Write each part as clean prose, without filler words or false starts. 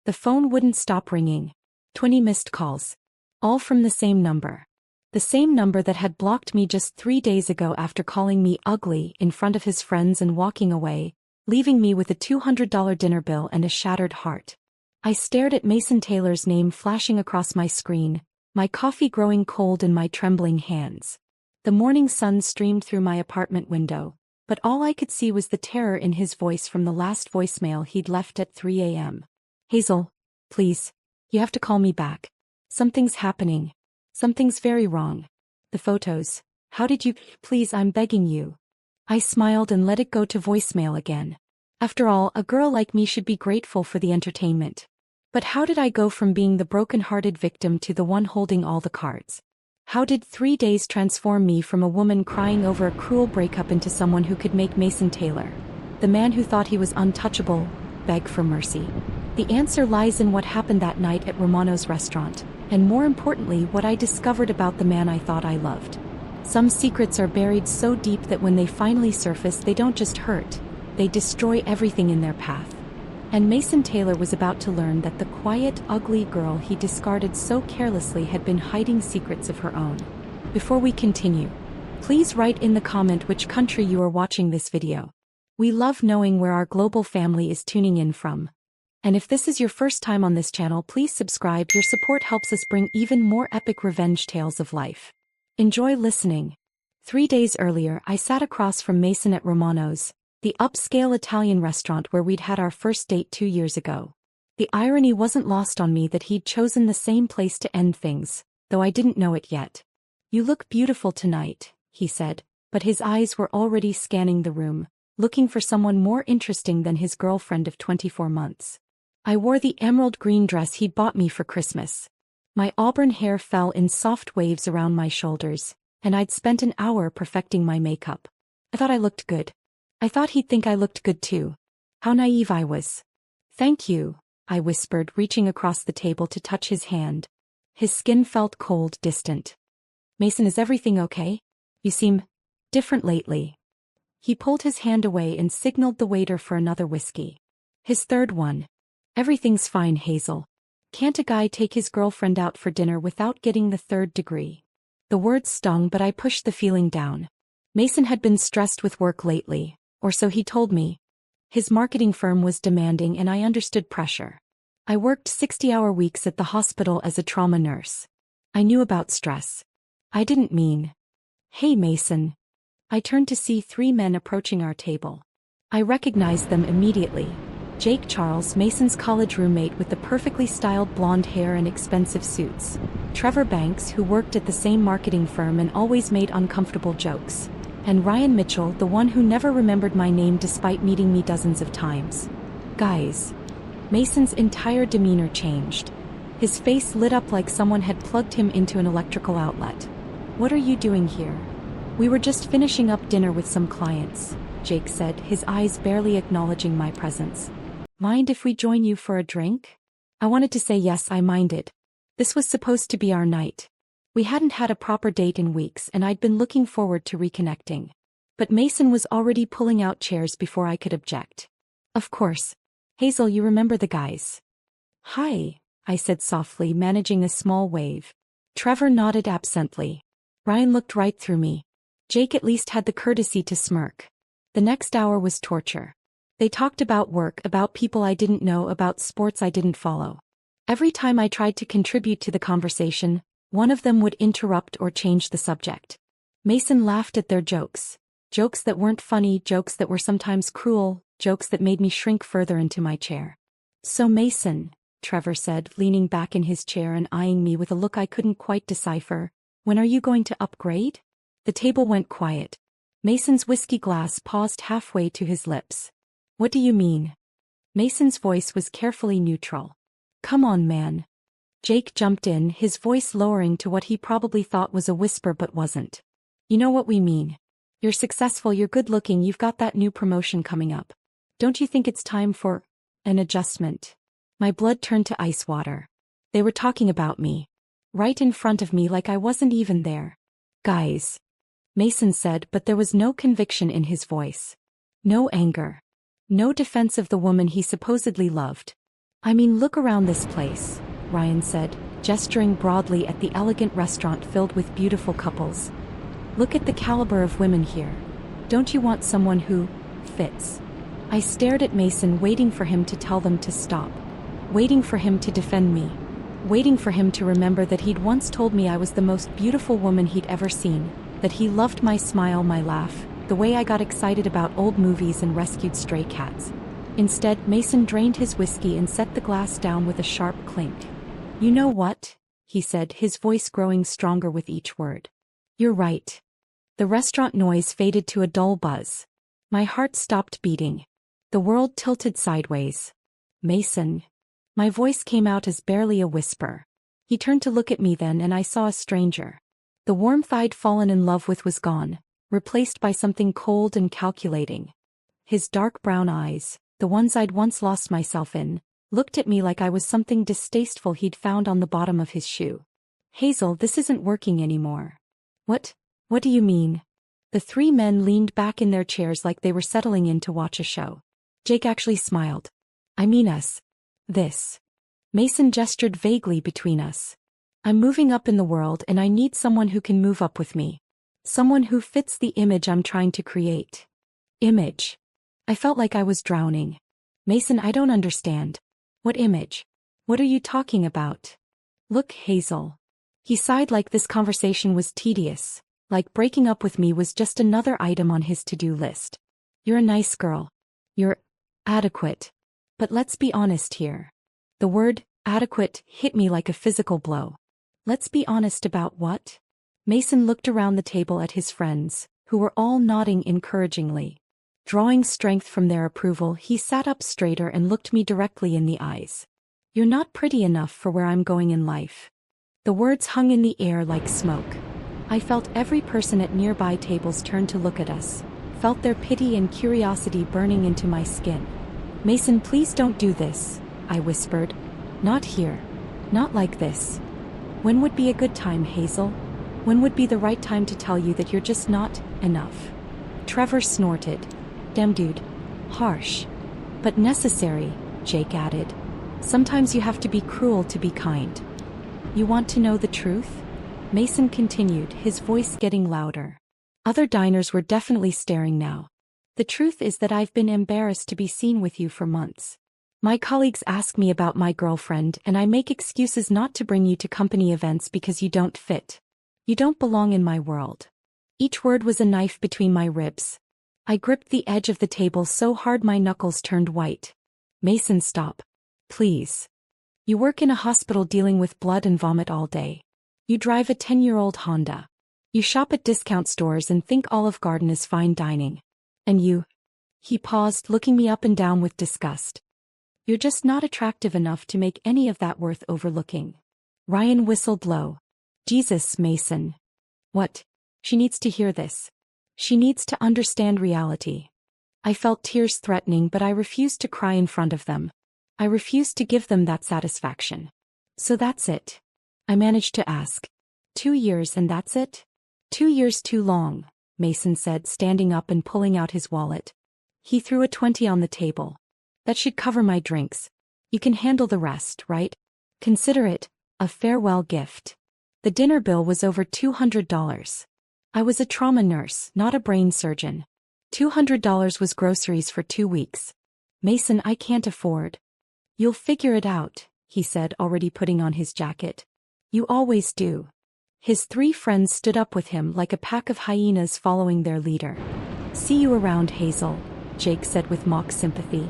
The phone wouldn't stop ringing. 20 missed calls. All from the same number. The same number that had blocked me just 3 days ago after calling me ugly in front of his friends and walking away, leaving me with a $200 dinner bill and a shattered heart. I stared at Mason Taylor's name flashing across my screen, my coffee growing cold in my trembling hands. The morning sun streamed through my apartment window, but all I could see was the terror in his voice from the last voicemail he'd left at 3 a.m. Hazel, please, you have to call me back. Something's happening. Something's very wrong. The photos. How did you? Please, I'm begging you. I smiled and let it go to voicemail again. After all, a girl like me should be grateful for the entertainment. But how did I go from being the broken-hearted victim to the one holding all the cards? How did 3 days transform me from a woman crying over a cruel breakup into someone who could make Mason Taylor, the man who thought he was untouchable, beg for mercy? The answer lies in what happened that night at Romano's restaurant, and more importantly, what I discovered about the man I thought I loved. Some secrets are buried so deep that when they finally surface, they don't just hurt, they destroy everything in their path. And Mason Taylor was about to learn that the quiet, ugly girl he discarded so carelessly had been hiding secrets of her own. Before we continue, please write in the comment which country you are watching this video. We love knowing where our global family is tuning in from. And if this is your first time on this channel, please subscribe. Your support helps us bring even more epic revenge tales of life. Enjoy listening. 3 days earlier, I sat across from Mason at Romano's, the upscale Italian restaurant where we'd had our first date 2 years ago. The irony wasn't lost on me that he'd chosen the same place to end things, though I didn't know it yet. You look beautiful tonight, he said, but his eyes were already scanning the room, looking for someone more interesting than his girlfriend of 24 months. I wore the emerald green dress he'd bought me for Christmas. My auburn hair fell in soft waves around my shoulders, and I'd spent an hour perfecting my makeup. I thought I looked good. I thought he'd think I looked good too. How naive I was. Thank you, I whispered, reaching across the table to touch his hand. His skin felt cold, distant. Mason, is everything okay? You seem different lately. He pulled his hand away and signaled the waiter for another whiskey. His third one. Everything's fine, Hazel. Can't a guy take his girlfriend out for dinner without getting the third degree? The words stung, but I pushed the feeling down. Mason had been stressed with work lately, or so he told me. His marketing firm was demanding and I understood pressure. I worked 60-hour weeks at the hospital as a trauma nurse. I knew about stress. I didn't mean. Hey, Mason. I turned to see 3 men approaching our table. I recognized them immediately. Jake Charles, Mason's college roommate with the perfectly styled blonde hair and expensive suits. Trevor Banks, who worked at the same marketing firm and always made uncomfortable jokes. And Ryan Mitchell, the one who never remembered my name despite meeting me dozens of times. Guys. Mason's entire demeanor changed. His face lit up like someone had plugged him into an electrical outlet. What are you doing here? We were just finishing up dinner with some clients, Jake said, his eyes barely acknowledging my presence. Mind if we join you for a drink? I wanted to say yes, I minded. This was supposed to be our night. We hadn't had a proper date in weeks and I'd been looking forward to reconnecting. But Mason was already pulling out chairs before I could object. Of course. Hazel, you remember the guys? Hi, I said softly, managing a small wave. Trevor nodded absently. Ryan looked right through me. Jake at least had the courtesy to smirk. The next hour was torture. They talked about work, about people I didn't know, about sports I didn't follow. Every time I tried to contribute to the conversation, one of them would interrupt or change the subject. Mason laughed at their jokes. Jokes that weren't funny, jokes that were sometimes cruel, jokes that made me shrink further into my chair. So Mason, Trevor said, leaning back in his chair and eyeing me with a look I couldn't quite decipher, when are you going to upgrade? The table went quiet. Mason's whiskey glass paused halfway to his lips. What do you mean? Mason's voice was carefully neutral. Come on, man. Jake jumped in, his voice lowering to what he probably thought was a whisper but wasn't. You know what we mean. You're successful, you're good-looking, you've got that new promotion coming up. Don't you think it's time for an adjustment? My blood turned to ice water. They were talking about me. Right in front of me, like I wasn't even there. Guys. Mason said, but there was no conviction in his voice. No anger. No defense of the woman he supposedly loved. I mean, look around this place, Ryan said, gesturing broadly at the elegant restaurant filled with beautiful couples. Look at the caliber of women here. Don't you want someone who fits? I stared at Mason, waiting for him to tell them to stop. Waiting for him to defend me. Waiting for him to remember that he'd once told me I was the most beautiful woman he'd ever seen, that he loved my smile, my laugh, the way I got excited about old movies and rescued stray cats. Instead, Mason drained his whiskey and set the glass down with a sharp clink. You know what? He said, his voice growing stronger with each word. You're right. The restaurant noise faded to a dull buzz. My heart stopped beating. The world tilted sideways. Mason. My voice came out as barely a whisper. He turned to look at me then, and I saw a stranger. The warmth I'd fallen in love with was gone, replaced by something cold and calculating. His dark brown eyes, the ones I'd once lost myself in, looked at me like I was something distasteful he'd found on the bottom of his shoe. Hazel, this isn't working anymore. What do you mean? The three men leaned back in their chairs like they were settling in to watch a show. Jake actually smiled. I mean us. This. Mason gestured vaguely between us. I'm moving up in the world and I need someone who can move up with me. Someone who fits the image I'm trying to create. Image. I felt like I was drowning. Mason, I don't understand. What image? What are you talking about? Look, Hazel. He sighed like this conversation was tedious, like breaking up with me was just another item on his to-do list. You're a nice girl. You're adequate. But let's be honest here. The word adequate hit me like a physical blow. Let's be honest about what? Mason looked around the table at his friends, who were all nodding encouragingly. Drawing strength from their approval, he sat up straighter and looked me directly in the eyes. You're not pretty enough for where I'm going in life. The words hung in the air like smoke. I felt every person at nearby tables turn to look at us, felt their pity and curiosity burning into my skin. Mason, please don't do this, I whispered. Not here. Not like this. When would be a good time, Hazel? When would be the right time to tell you that you're just not enough? Trevor snorted. Damn dude. Harsh. But necessary, Jake added. Sometimes you have to be cruel to be kind. You want to know the truth? Mason continued, his voice getting louder. Other diners were definitely staring now. The truth is that I've been embarrassed to be seen with you for months. My colleagues ask me about my girlfriend and I make excuses not to bring you to company events because you don't fit. You don't belong in my world. Each word was a knife between my ribs. I gripped the edge of the table so hard my knuckles turned white. Mason, stop. Please. You work in a hospital dealing with blood and vomit all day. You drive a 10-year-old Honda. You shop at discount stores and think Olive Garden is fine dining. And you? He paused, looking me up and down with disgust. You're just not attractive enough to make any of that worth overlooking. Ryan whistled low. Jesus, Mason. What? She needs to hear this. She needs to understand reality. I felt tears threatening, but I refused to cry in front of them. I refused to give them that satisfaction. So that's it. I managed to ask. 2 years and that's it? 2 years too long, Mason said, standing up and pulling out his wallet. He threw a 20 on the table. That should cover my drinks. You can handle the rest, right? Consider it a farewell gift. The dinner bill was over $200. I was a trauma nurse, not a brain surgeon. $200 was groceries for 2 weeks. Mason, I can't afford. You'll figure it out, he said, already putting on his jacket. You always do. His 3 friends stood up with him like a pack of hyenas following their leader. See you around, Hazel, Jake said with mock sympathy.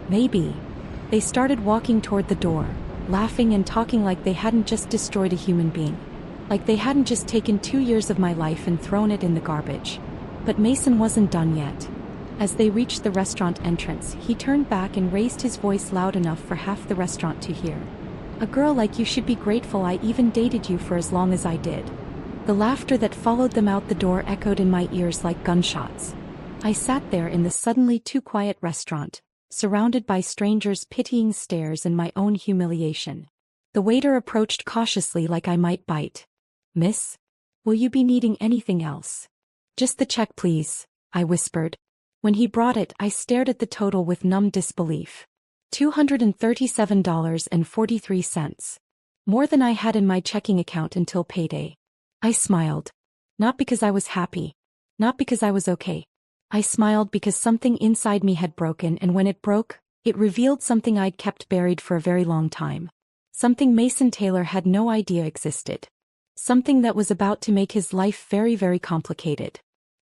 Maybe. They started walking toward the door, laughing and talking like they hadn't just destroyed a human being. Like they hadn't just taken 2 years of my life and thrown it in the garbage. But Mason wasn't done yet. As they reached the restaurant entrance, he turned back and raised his voice loud enough for half the restaurant to hear. A girl like you should be grateful I even dated you for as long as I did. The laughter that followed them out the door echoed in my ears like gunshots. I sat there in the suddenly too quiet restaurant, surrounded by strangers' pitying stares and my own humiliation. The waiter approached cautiously like I might bite. Miss? Will you be needing anything else? Just the check, please, I whispered. When he brought it, I stared at the total with numb disbelief. $237.43. More than I had in my checking account until payday. I smiled. Not because I was happy. Not because I was okay. I smiled because something inside me had broken, and when it broke, it revealed something I'd kept buried for a very long time. Something Mason Taylor had no idea existed. Something that was about to make his life very, very complicated.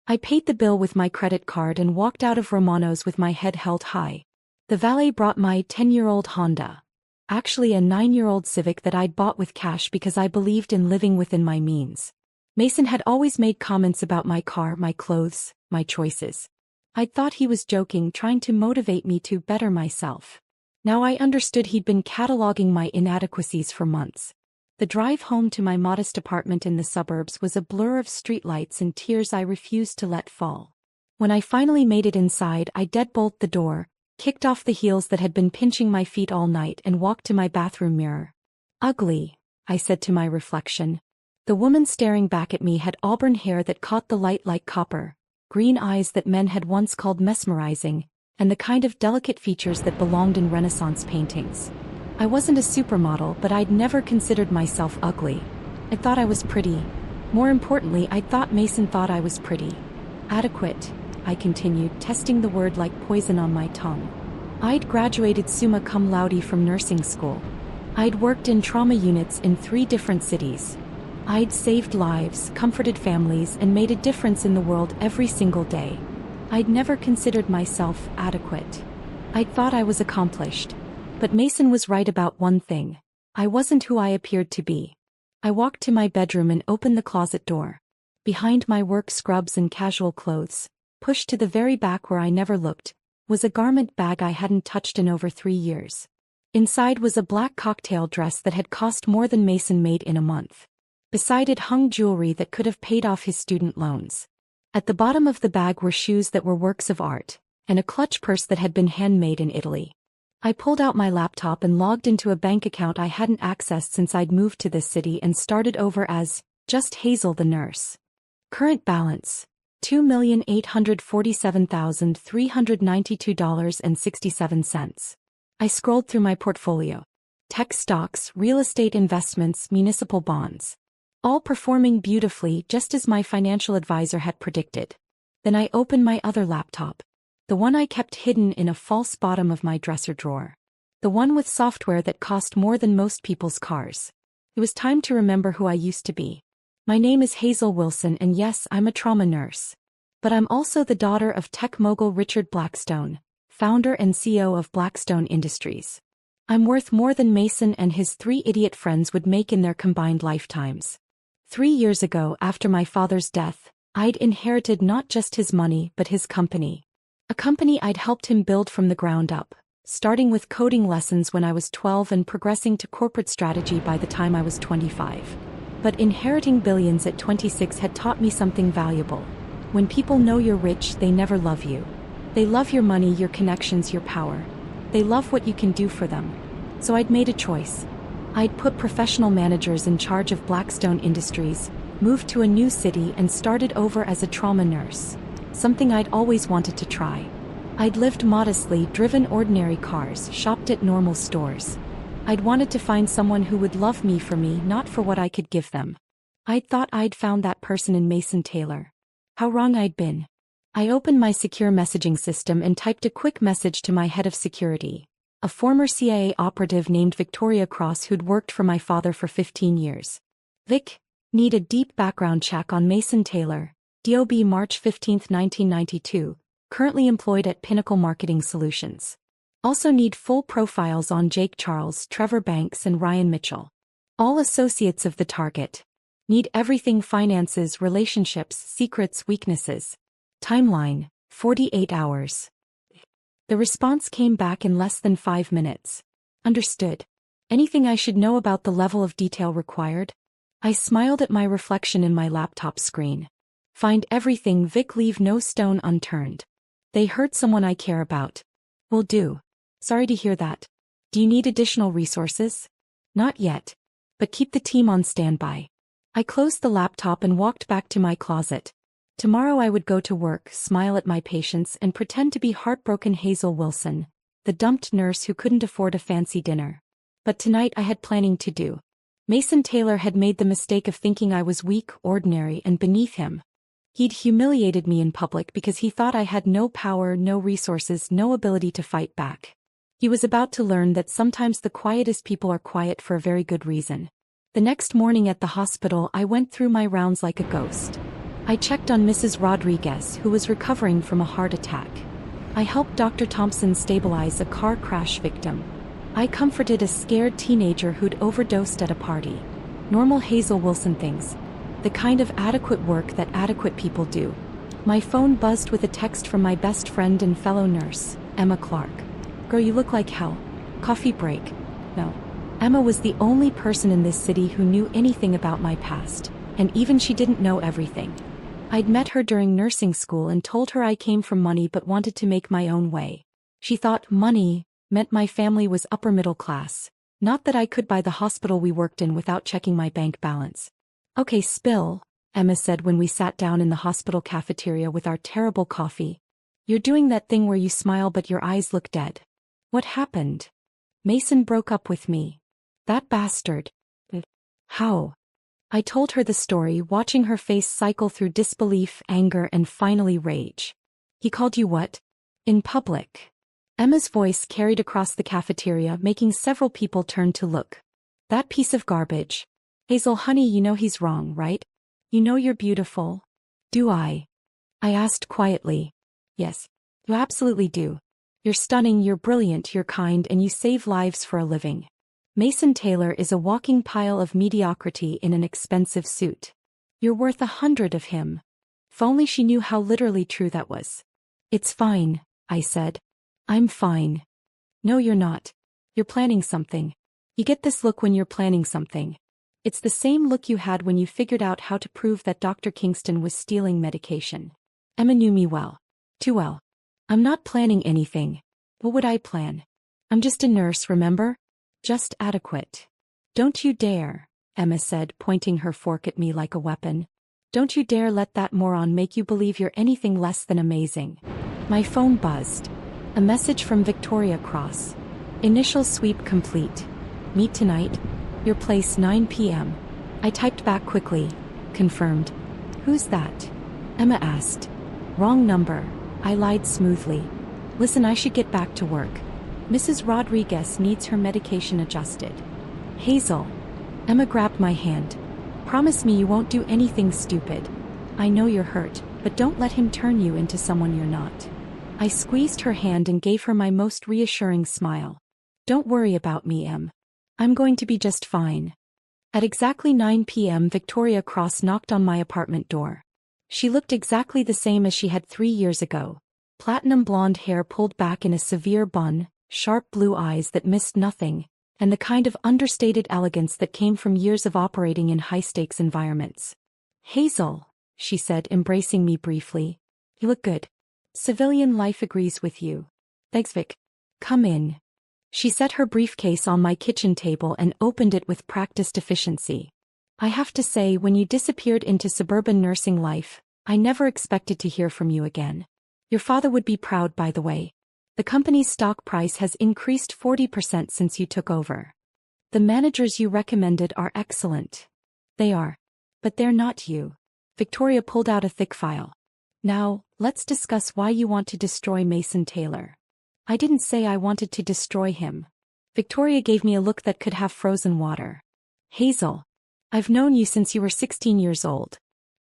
I paid the bill with my credit card and walked out of Romano's with my head held high. The valet brought my 10-year-old Honda. Actually a 9-year-old Civic that I'd bought with cash because I believed in living within my means. Mason had always made comments about my car, my clothes, my choices. I'd thought he was joking, trying to motivate me to better myself. Now I understood he'd been cataloging my inadequacies for months. The drive home to my modest apartment in the suburbs was a blur of streetlights and tears I refused to let fall. When I finally made it inside, I deadbolt the door, kicked off the heels that had been pinching my feet all night, and walked to my bathroom mirror. Ugly, I said to my reflection. The woman staring back at me had auburn hair that caught the light like copper, green eyes that men had once called mesmerizing, and the kind of delicate features that belonged in Renaissance paintings. I wasn't a supermodel, but I'd never considered myself ugly. I thought I was pretty. More importantly, I thought Mason thought I was pretty. Adequate, I continued, testing the word like poison on my tongue. I'd graduated summa cum laude from nursing school. I'd worked in trauma units in 3 different cities. I'd saved lives, comforted families, and made a difference in the world every single day. I'd never considered myself adequate. I'd thought I was accomplished. But Mason was right about one thing. I wasn't who I appeared to be. I walked to my bedroom and opened the closet door. Behind my work scrubs and casual clothes, pushed to the very back where I never looked, was a garment bag I hadn't touched in over 3 years. Inside was a black cocktail dress that had cost more than Mason made in a month. Beside it hung jewelry that could have paid off his student loans. At the bottom of the bag were shoes that were works of art, and a clutch purse that had been handmade in Italy. I pulled out my laptop and logged into a bank account I hadn't accessed since I'd moved to this city and started over as just Hazel the nurse. Current balance: $2,847,392.67. I scrolled through my portfolio. Tech stocks, real estate investments, municipal bonds. All performing beautifully, just as my financial advisor had predicted. Then I opened my other laptop. The one I kept hidden in a false bottom of my dresser drawer. The one with software that cost more than most people's cars. It was time to remember who I used to be. My name is Hazel Wilson, and yes, I'm a trauma nurse. But I'm also the daughter of tech mogul Richard Blackstone, founder and CEO of Blackstone Industries. I'm worth more than Mason and his 3 idiot friends would make in their combined lifetimes. 3 years ago, after my father's death, I'd inherited not just his money but his company. A company I'd helped him build from the ground up, starting with coding lessons when I was 12 and progressing to corporate strategy by the time I was 25. But inheriting billions at 26 had taught me something valuable. When people know you're rich, they never love you. They love your money, your connections, your power. They love what you can do for them. So I'd made a choice. I'd put professional managers in charge of Blackstone Industries, moved to a new city, and started over as a trauma nurse. Something I'd always wanted to try. I'd lived modestly, driven ordinary cars, shopped at normal stores. I'd wanted to find someone who would love me for me, not for what I could give them. I'd thought I'd found that person in Mason Taylor. How wrong I'd been. I opened my secure messaging system and typed a quick message to my head of security, a former CIA operative named Victoria Cross who'd worked for my father for 15 years. Vic, need a deep background check on Mason Taylor, DOB March 15, 1992, currently employed at Pinnacle Marketing Solutions. Also need full profiles on Jake Charles, Trevor Banks, and Ryan Mitchell. All associates of the target. Need everything: finances, relationships, secrets, weaknesses. Timeline: 48 hours. The response came back in less than 5 minutes. Understood. Anything I should know about the level of detail required? I smiled at my reflection in my laptop screen. Find everything, Vic, leave no stone unturned. They hurt someone I care about. Will do. Sorry to hear that. Do you need additional resources? Not yet. But keep the team on standby. I closed the laptop and walked back to my closet. Tomorrow I would go to work, smile at my patients, and pretend to be heartbroken Hazel Wilson, the dumped nurse who couldn't afford a fancy dinner. But tonight I had planning to do. Mason Taylor had made the mistake of thinking I was weak, ordinary, and beneath him. He'd humiliated me in public because he thought I had no power, no resources, no ability to fight back. He was about to learn that sometimes the quietest people are quiet for a very good reason. The next morning at the hospital, I went through my rounds like a ghost. I checked on Mrs. Rodriguez, who was recovering from a heart attack. I helped Dr. Thompson stabilize a car crash victim. I comforted a scared teenager who'd overdosed at a party. Normal Hazel Wilson things. The kind of adequate work that adequate people do. My phone buzzed with a text from my best friend and fellow nurse, Emma Clark. "Girl, you look like hell. Coffee break." No. Emma was the only person in this city who knew anything about my past, and even she didn't know everything. I'd met her during nursing school and told her I came from money but wanted to make my own way. She thought money meant my family was upper middle class, not that I could buy the hospital we worked in without checking my bank balance. "Okay, spill," Emma said when we sat down in the hospital cafeteria with our terrible coffee. "You're doing that thing where you smile but your eyes look dead. What happened?" "Mason broke up with me." "That bastard." "How?" I told her the story, watching her face cycle through disbelief, anger, and finally rage. "He called you what?" "In public." Emma's voice carried across the cafeteria, making several people turn to look. "That piece of garbage." "Hazel, honey, you know he's wrong, right? You know you're beautiful." "Do I?" I asked quietly. "Yes, you absolutely do. You're stunning, you're brilliant, you're kind, and you save lives for a living." Mason Taylor is a walking pile of mediocrity in an expensive suit. "You're worth 100 of him." If only she knew how literally true that was. "It's fine," I said. "I'm fine." "No, you're not. You're planning something. You get this look when you're planning something. It's the same look you had when you figured out how to prove that Dr. Kingston was stealing medication." Emma knew me well. Too well. "I'm not planning anything. What would I plan? I'm just a nurse, remember? Just adequate." "Don't you dare," Emma said, pointing her fork at me like a weapon. "Don't you dare let that moron make you believe you're anything less than amazing." My phone buzzed. A message from Victoria Cross. "Initial sweep complete. Meet tonight. Your place 9 p.m. I typed back quickly. "Confirmed." "Who's that?" Emma asked. "Wrong number." I lied smoothly. "Listen, I should get back to work. Mrs. Rodriguez needs her medication adjusted." "Hazel." Emma grabbed my hand. "Promise me you won't do anything stupid. I know you're hurt, but don't let him turn you into someone you're not." I squeezed her hand and gave her my most reassuring smile. "Don't worry about me, Em. I'm going to be just fine." At exactly 9 p.m. Victoria Cross knocked on my apartment door. She looked exactly the same as she had 3 years ago. Platinum blonde hair pulled back in a severe bun, sharp blue eyes that missed nothing, and the kind of understated elegance that came from years of operating in high-stakes environments. "Hazel," she said, embracing me briefly. "You look good. Civilian life agrees with you." "Thanks, Vic. Come in." She set her briefcase on my kitchen table and opened it with practiced efficiency. "I have to say, when you disappeared into suburban nursing life, I never expected to hear from you again. Your father would be proud, by the way. The company's stock price has increased 40% since you took over. The managers you recommended are excellent." "They are. But they're not you." Victoria pulled out a thick file. "Now, let's discuss why you want to destroy Mason Taylor." "I didn't say I wanted to destroy him." Victoria gave me a look that could have frozen water. "Hazel, I've known you since you were 16 years old.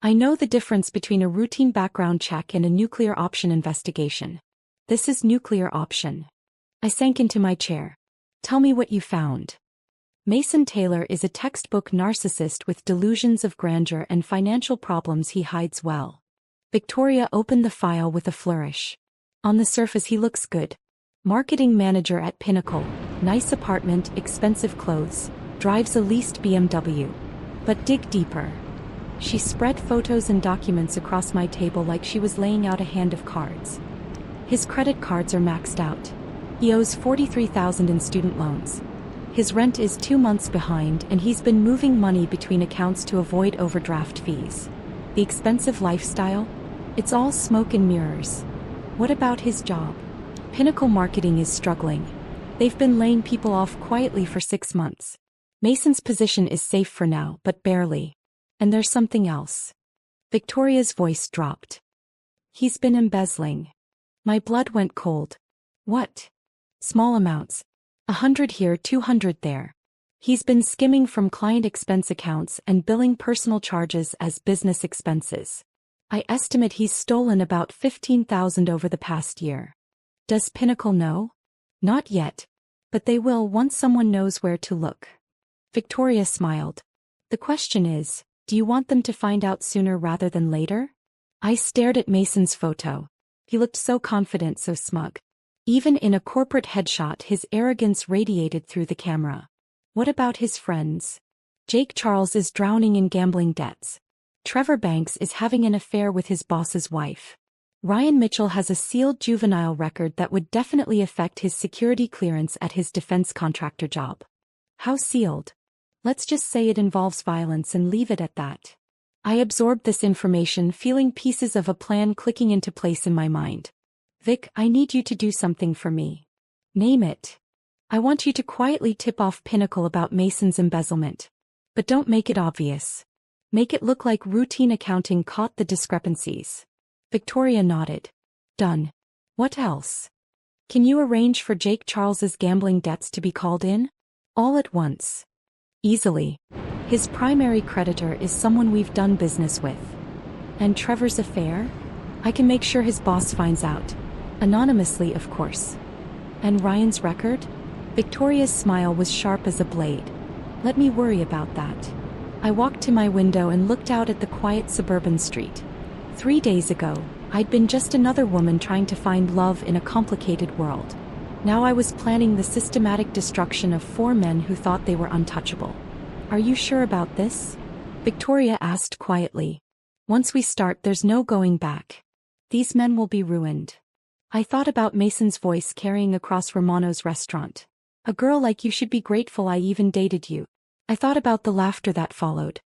I know the difference between a routine background check and a nuclear option investigation. This is nuclear option." I sank into my chair. "Tell me what you found." "Mason Taylor is a textbook narcissist with delusions of grandeur and financial problems he hides well." Victoria opened the file with a flourish. "On the surface he looks good. Marketing manager at Pinnacle, nice apartment, expensive clothes, drives a leased BMW. But dig deeper." She spread photos and documents across my table like she was laying out a hand of cards. "His credit cards are maxed out. He owes $43,000 in student loans. His rent is 2 months behind and he's been moving money between accounts to avoid overdraft fees. The expensive lifestyle? It's all smoke and mirrors." "What about his job?" Pinnacle Marketing is struggling. They've been laying people off quietly for 6 months. Mason's position is safe for now, but barely. And there's something else. Victoria's voice dropped. He's been embezzling. My blood went cold. What? Small amounts. 100 here, 200 there. He's been skimming from client expense accounts and billing personal charges as business expenses. I estimate he's stolen about $15,000 over the past year. Does Pinnacle know? Not yet. But they will once someone knows where to look. Victoria smiled. The question is, do you want them to find out sooner rather than later? I stared at Mason's photo. He looked so confident, so smug. Even in a corporate headshot, his arrogance radiated through the camera. What about his friends? Jake Charles is drowning in gambling debts. Trevor Banks is having an affair with his boss's wife. Ryan Mitchell has a sealed juvenile record that would definitely affect his security clearance at his defense contractor job. How sealed? Let's just say it involves violence and leave it at that. I absorbed this information, feeling pieces of a plan clicking into place in my mind. Vic, I need you to do something for me. Name it. I want you to quietly tip off Pinnacle about Mason's embezzlement. But don't make it obvious. Make it look like routine accounting caught the discrepancies. Victoria nodded. Done. What else? Can you arrange for Jake Charles's gambling debts to be called in? All at once. Easily. His primary creditor is someone we've done business with. And Trevor's affair? I can make sure his boss finds out. Anonymously, of course. And Ryan's record? Victoria's smile was sharp as a blade. Let me worry about that. I walked to my window and looked out at the quiet suburban street. 3 days ago, I'd been just another woman trying to find love in a complicated world. Now I was planning the systematic destruction of 4 men who thought they were untouchable. Are you sure about this? Victoria asked quietly. Once we start, there's no going back. These men will be ruined. I thought about Mason's voice carrying across Romano's restaurant. A girl like you should be grateful I even dated you. I thought about the laughter that followed.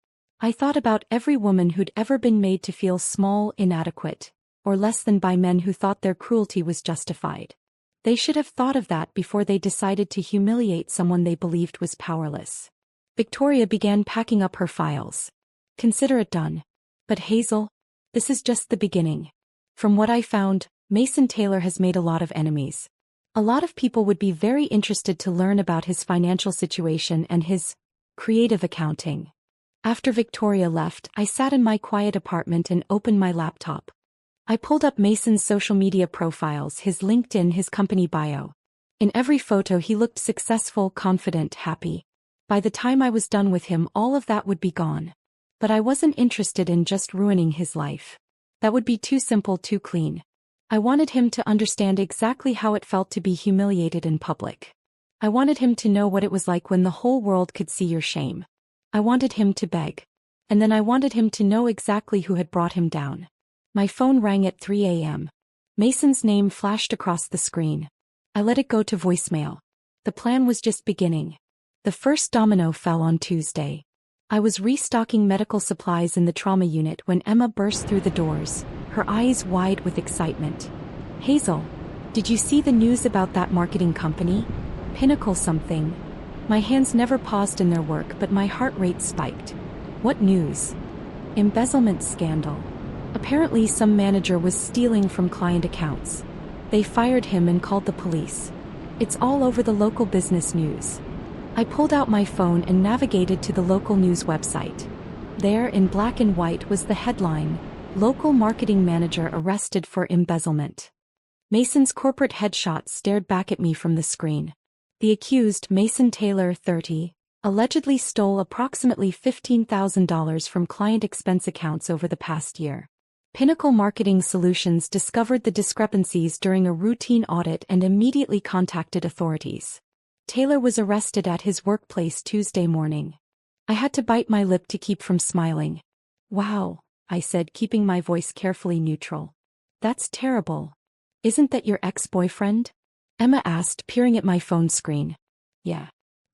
I thought about every woman who'd ever been made to feel small, inadequate, or less than by men who thought their cruelty was justified. They should have thought of that before they decided to humiliate someone they believed was powerless. Victoria began packing up her files. Consider it done. But Hazel, this is just the beginning. From what I found, Mason Taylor has made a lot of enemies. A lot of people would be very interested to learn about his financial situation and his creative accounting. After Victoria left, I sat in my quiet apartment and opened my laptop. I pulled up Mason's social media profiles, his LinkedIn, his company bio. In every photo he looked successful, confident, happy. By the time I was done with him, all of that would be gone. But I wasn't interested in just ruining his life. That would be too simple, too clean. I wanted him to understand exactly how it felt to be humiliated in public. I wanted him to know what it was like when the whole world could see your shame. I wanted him to beg. And then I wanted him to know exactly who had brought him down. My phone rang at 3 a.m. Mason's name flashed across the screen. I let it go to voicemail. The plan was just beginning. The first domino fell on Tuesday. I was restocking medical supplies in the trauma unit when Emma burst through the doors, her eyes wide with excitement. Hazel, did you see the news about that marketing company? Pinnacle something. My hands never paused in their work, but my heart rate spiked. What news? Embezzlement scandal. Apparently some manager was stealing from client accounts. They fired him and called the police. It's all over the local business news. I pulled out my phone and navigated to the local news website. There, in black and white, was the headline, Local Marketing Manager Arrested for Embezzlement. Mason's corporate headshot stared back at me from the screen. The accused, Mason Taylor, 30, allegedly stole approximately $15,000 from client expense accounts over the past year. Pinnacle Marketing Solutions discovered the discrepancies during a routine audit and immediately contacted authorities. Taylor was arrested at his workplace Tuesday morning. I had to bite my lip to keep from smiling. Wow, I said, keeping my voice carefully neutral. That's terrible. Isn't that your ex-boyfriend? Emma asked, peering at my phone screen. Yeah,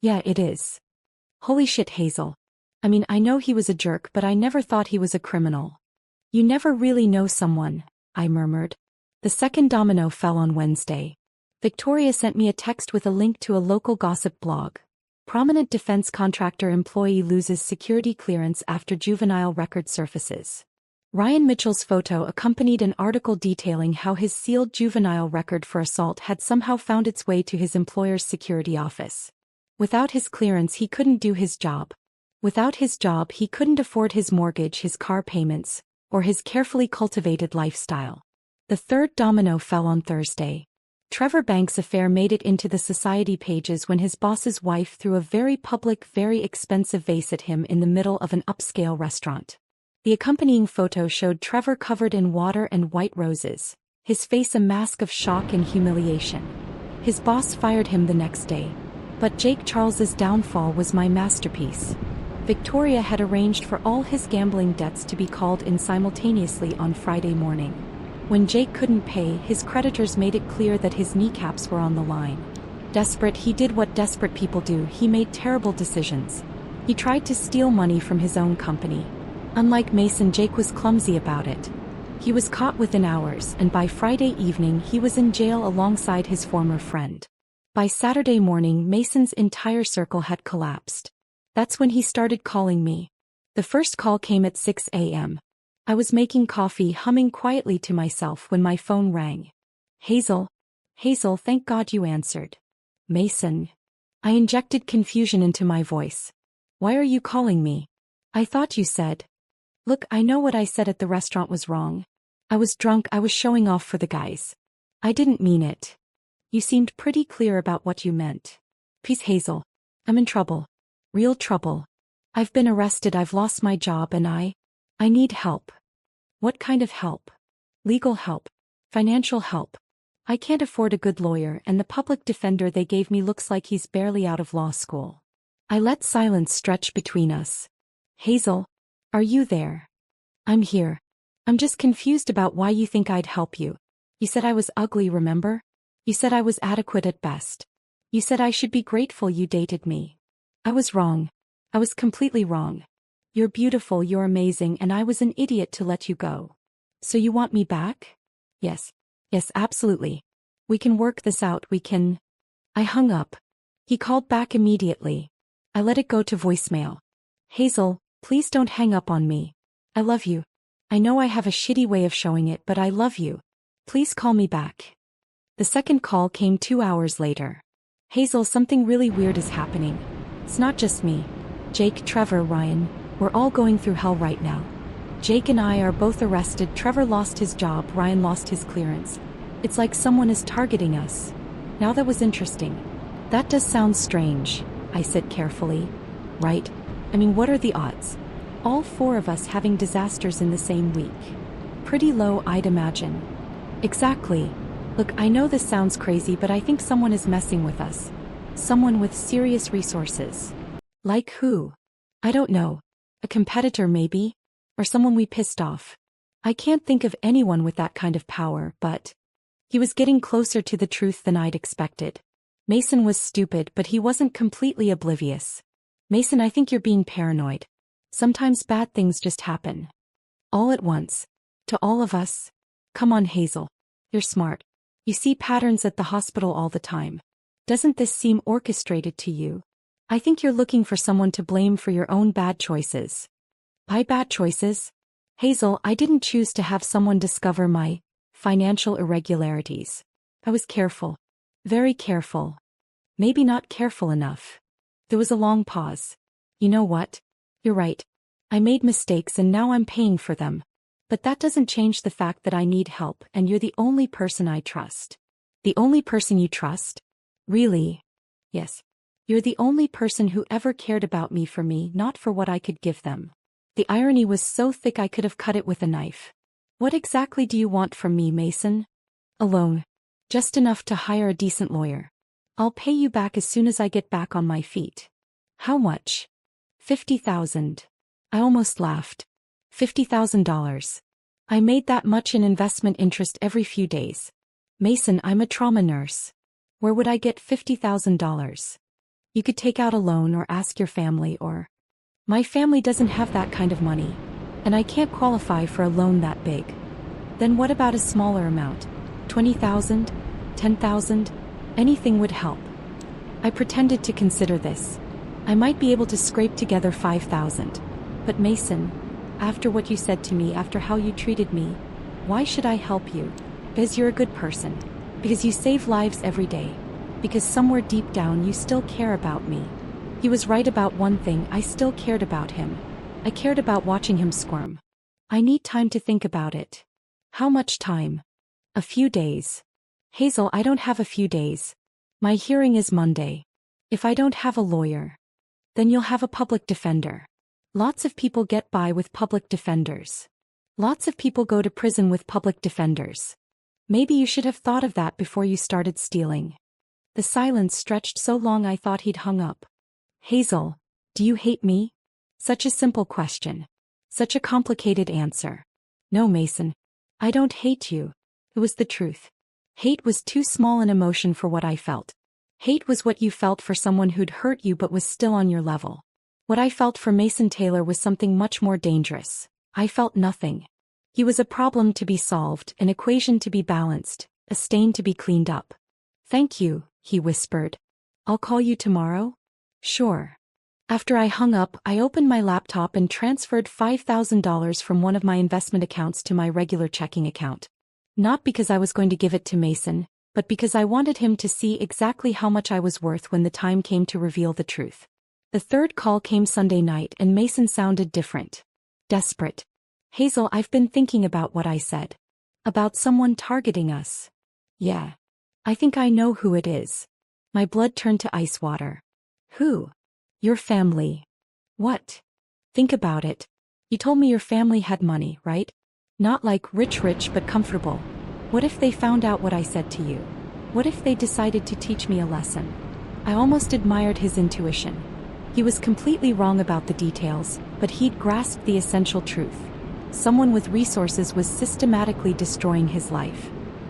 it is. Holy shit, Hazel. I mean, I know he was a jerk, but I never thought he was a criminal. You never really know someone, I murmured. The second domino fell on Wednesday. Victoria sent me a text with a link to a local gossip blog. Prominent defense contractor employee loses security clearance after juvenile record surfaces. Ryan Mitchell's photo accompanied an article detailing how his sealed juvenile record for assault had somehow found its way to his employer's security office. Without his clearance, he couldn't do his job. Without his job, he couldn't afford his mortgage, his car payments, or his carefully cultivated lifestyle. The third domino fell on Thursday. Trevor Banks' affair made it into the society pages when his boss's wife threw a very public, very expensive vase at him in the middle of an upscale restaurant. The accompanying photo showed Trevor covered in water and white roses, his face a mask of shock and humiliation. His boss fired him the next day. But Jake Charles's downfall was my masterpiece. Victoria had arranged for all his gambling debts to be called in simultaneously on Friday morning. When Jake couldn't pay, his creditors made it clear that his kneecaps were on the line. Desperate, he did what desperate people do. He made terrible decisions. He tried to steal money from his own company. Unlike Mason, Jake was clumsy about it. He was caught within hours, and by Friday evening he was in jail alongside his former friend. By Saturday morning, Mason's entire circle had collapsed. That's when he started calling me. The first call came at 6 a.m. I was making coffee, humming quietly to myself when my phone rang. Hazel. Hazel, thank God you answered. Mason. I injected confusion into my voice. Why are you calling me? I thought you said. Look, I know what I said at the restaurant was wrong. I was drunk, I was showing off for the guys. I didn't mean it. You seemed pretty clear about what you meant. Please, Hazel. I'm in trouble. Real trouble. I've been arrested, I've lost my job, and I need help. What kind of help? Legal help. Financial help. I can't afford a good lawyer, and the public defender they gave me looks like he's barely out of law school. I let silence stretch between us. Hazel, are you there? I'm here. I'm just confused about why you think I'd help you. You said I was ugly, remember? You said I was adequate at best. You said I should be grateful you dated me. I was wrong. I was completely wrong. You're beautiful, you're amazing, and I was an idiot to let you go. So you want me back? Yes. Yes, absolutely. We can work this out, we can. I hung up. He called back immediately. I let it go to voicemail. Hazel, please don't hang up on me. I love you. I know I have a shitty way of showing it, but I love you. Please call me back. The second call came 2 hours later. Hazel, something really weird is happening. It's not just me. Jake, Trevor, Ryan, we're all going through hell right now. Jake and I are both arrested, Trevor lost his job, Ryan lost his clearance. It's like someone is targeting us. Now that was interesting. That does sound strange, I said carefully. Right? I mean, what are the odds? All four of us having disasters in the same week. Pretty low, I'd imagine. Exactly. Look, I know this sounds crazy, but I think someone is messing with us. Someone with serious resources. Like who? I don't know. A competitor maybe? Or someone we pissed off. I can't think of anyone with that kind of power, but... He was getting closer to the truth than I'd expected. Mason was stupid, but he wasn't completely oblivious. Mason, I think you're being paranoid. Sometimes bad things just happen. All at once. To all of us. Come on, Hazel. You're smart. You see patterns at the hospital all the time. Doesn't this seem orchestrated to you? I think you're looking for someone to blame for your own bad choices. My bad choices? Hazel, I didn't choose to have someone discover my financial irregularities. I was careful. Very careful. Maybe not careful enough. There was a long pause. You know what? You're right. I made mistakes and now I'm paying for them. But that doesn't change the fact that I need help, and you're the only person I trust. The only person you trust? Really? Yes. You're the only person who ever cared about me for me, not for what I could give them. The irony was so thick I could have cut it with a knife. What exactly do you want from me, Mason? A loan. Just enough to hire a decent lawyer. I'll pay you back as soon as I get back on my feet. How much? $50,000. I almost laughed. $50,000. I made that much in investment interest every few days. Mason, I'm a trauma nurse. Where would I get $50,000? You could take out a loan or ask your family or... My family doesn't have that kind of money, and I can't qualify for a loan that big. Then what about a smaller amount? $20,000? $10,000? Anything would help. I pretended to consider this. I might be able to scrape together 5,000. But Mason, after what you said to me, after how you treated me, why should I help you? Because you're a good person. Because you save lives every day. Because somewhere deep down you still care about me. He was right about one thing, I still cared about him. I cared about watching him squirm. I need time to think about it. How much time? A few days. Hazel, I don't have a few days. My hearing is Monday. If I don't have a lawyer, then you'll have a public defender. Lots of people get by with public defenders. Lots of people go to prison with public defenders. Maybe you should have thought of that before you started stealing. The silence stretched so long I thought he'd hung up. Hazel, do you hate me? Such a simple question. Such a complicated answer. No, Mason. I don't hate you. It was the truth. Hate was too small an emotion for what I felt. Hate was what you felt for someone who'd hurt you but was still on your level. What I felt for Mason Taylor was something much more dangerous. I felt nothing. He was a problem to be solved, an equation to be balanced, a stain to be cleaned up. Thank you, he whispered. I'll call you tomorrow? Sure. After I hung up, I opened my laptop and transferred $5,000 from one of my investment accounts to my regular checking account. Not because I was going to give it to Mason, but because I wanted him to see exactly how much I was worth when the time came to reveal the truth. The third call came Sunday night and Mason sounded different. Desperate. Hazel, I've been thinking about what I said. About someone targeting us. Yeah. I think I know who it is. My blood turned to ice water. Who? Your family. What? Think about it. You told me your family had money, right? Not like rich but comfortable. What if they found out what I said to you? What if they decided to teach me a lesson? I almost admired his intuition. He was completely wrong about the details, but he'd grasped the essential truth. Someone with resources was systematically destroying his life.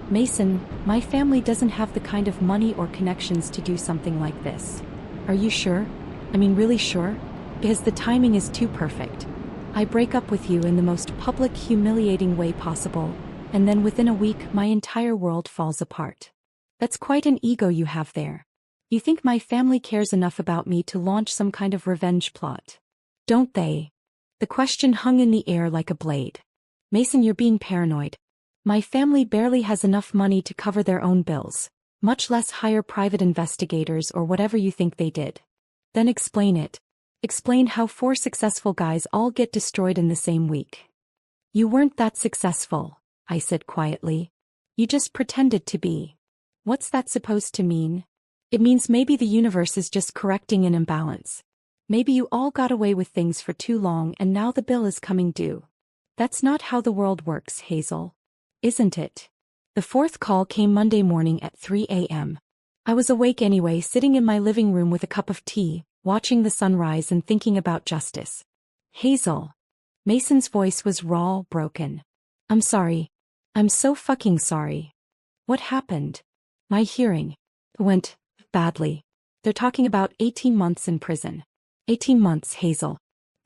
Mason, my family doesn't have the kind of money or connections to do something like this. Are you sure? I mean, really sure? Because the timing is too perfect. I break up with you in the most public, humiliating way possible, and then within a week my entire world falls apart. That's quite an ego you have there. You think my family cares enough about me to launch some kind of revenge plot? Don't they? The question hung in the air like a blade. Mason, you're being paranoid. My family barely has enough money to cover their own bills, much less hire private investigators or whatever you think they did. Then explain it. Explain how 4 successful guys all get destroyed in the same week. You weren't that successful, I said quietly. You just pretended to be. What's that supposed to mean? It means maybe the universe is just correcting an imbalance. Maybe you all got away with things for too long and now the bill is coming due. That's not how the world works, Hazel. Isn't it? The fourth call came Monday morning at 3 a.m. I was awake anyway, sitting in my living room with a cup of tea, watching the sunrise and thinking about justice. Hazel. Mason's voice was raw, broken. I'm sorry. I'm so fucking sorry. What happened? My hearing went badly. They're talking about 18 months in prison. 18 months, Hazel.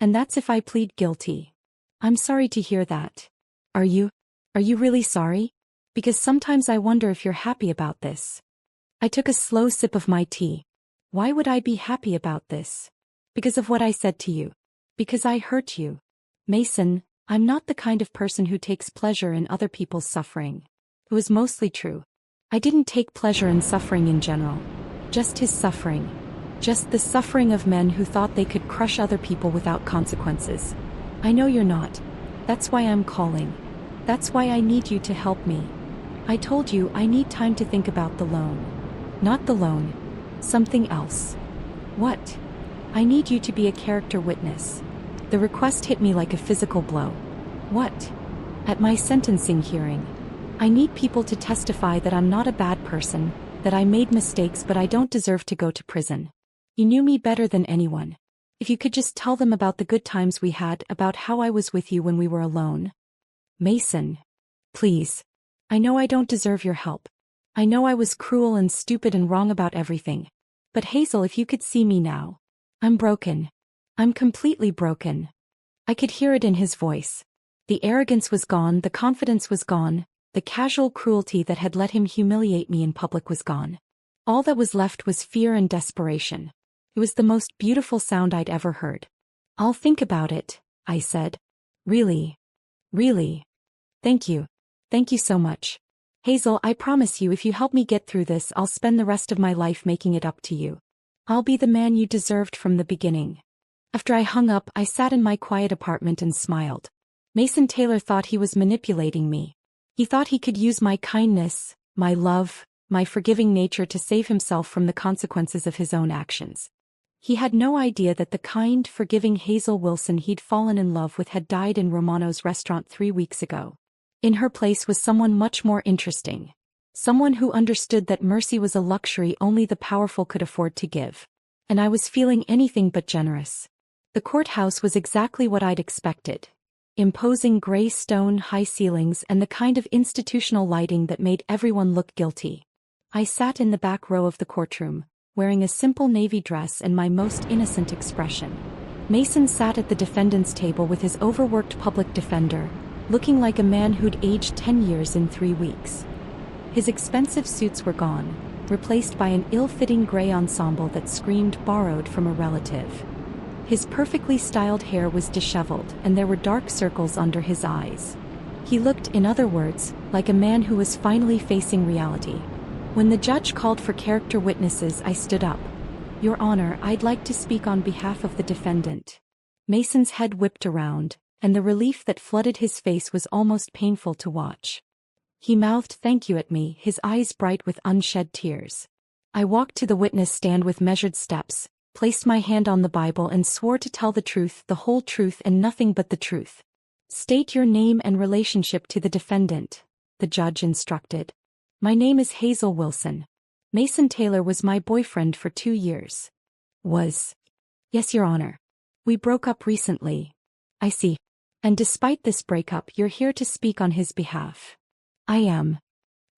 And that's if I plead guilty. I'm sorry to hear that. Are you really sorry? Because sometimes I wonder if you're happy about this. I took a slow sip of my tea. Why would I be happy about this? Because of what I said to you. Because I hurt you. Mason, I'm not the kind of person who takes pleasure in other people's suffering. It was mostly true. I didn't take pleasure in suffering in general. Just his suffering. Just the suffering of men who thought they could crush other people without consequences. I know you're not. That's why I'm calling. That's why I need you to help me. I told you I need time to think about the loan. Not the loan. Something else. What? I need you to be a character witness. The request hit me like a physical blow. What? At my sentencing hearing. I need people to testify that I'm not a bad person, that I made mistakes but I don't deserve to go to prison. You knew me better than anyone. If you could just tell them about the good times we had, about how I was with you when we were alone. Mason. Please. I know I don't deserve your help. I know I was cruel and stupid and wrong about everything. But Hazel, if you could see me now. I'm broken. I'm completely broken. I could hear it in his voice. The arrogance was gone, the confidence was gone, the casual cruelty that had let him humiliate me in public was gone. All that was left was fear and desperation. It was the most beautiful sound I'd ever heard. "I'll think about it," I said. "Really? Really? Thank you. Thank you so much. Hazel, I promise you if you help me get through this, I'll spend the rest of my life making it up to you. I'll be the man you deserved from the beginning." After I hung up, I sat in my quiet apartment and smiled. Mason Taylor thought he was manipulating me. He thought he could use my kindness, my love, my forgiving nature to save himself from the consequences of his own actions. He had no idea that the kind, forgiving Hazel Wilson he'd fallen in love with had died in Romano's restaurant 3 weeks ago. In her place was someone much more interesting. Someone who understood that mercy was a luxury only the powerful could afford to give. And I was feeling anything but generous. The courthouse was exactly what I'd expected. Imposing gray stone, high ceilings, and the kind of institutional lighting that made everyone look guilty. I sat in the back row of the courtroom, wearing a simple navy dress and my most innocent expression. Mason sat at the defendant's table with his overworked public defender, looking like a man who'd aged 10 years in 3 weeks. His expensive suits were gone, replaced by an ill-fitting gray ensemble that screamed borrowed from a relative. His perfectly styled hair was disheveled and there were dark circles under his eyes. He looked, in other words, like a man who was finally facing reality. When the judge called for character witnesses, I stood up. "Your Honor, I'd like to speak on behalf of the defendant." Mason's head whipped around, and the relief that flooded his face was almost painful to watch. He mouthed thank you at me, his eyes bright with unshed tears. I walked to the witness stand with measured steps, placed my hand on the Bible and swore to tell the truth, the whole truth and nothing but the truth. "State your name and relationship to the defendant," the judge instructed. "My name is Hazel Wilson. Mason Taylor was my boyfriend for 2 years. Was? Yes, Your Honor. We broke up recently." "I see. And despite this breakup, you're here to speak on his behalf." "I am.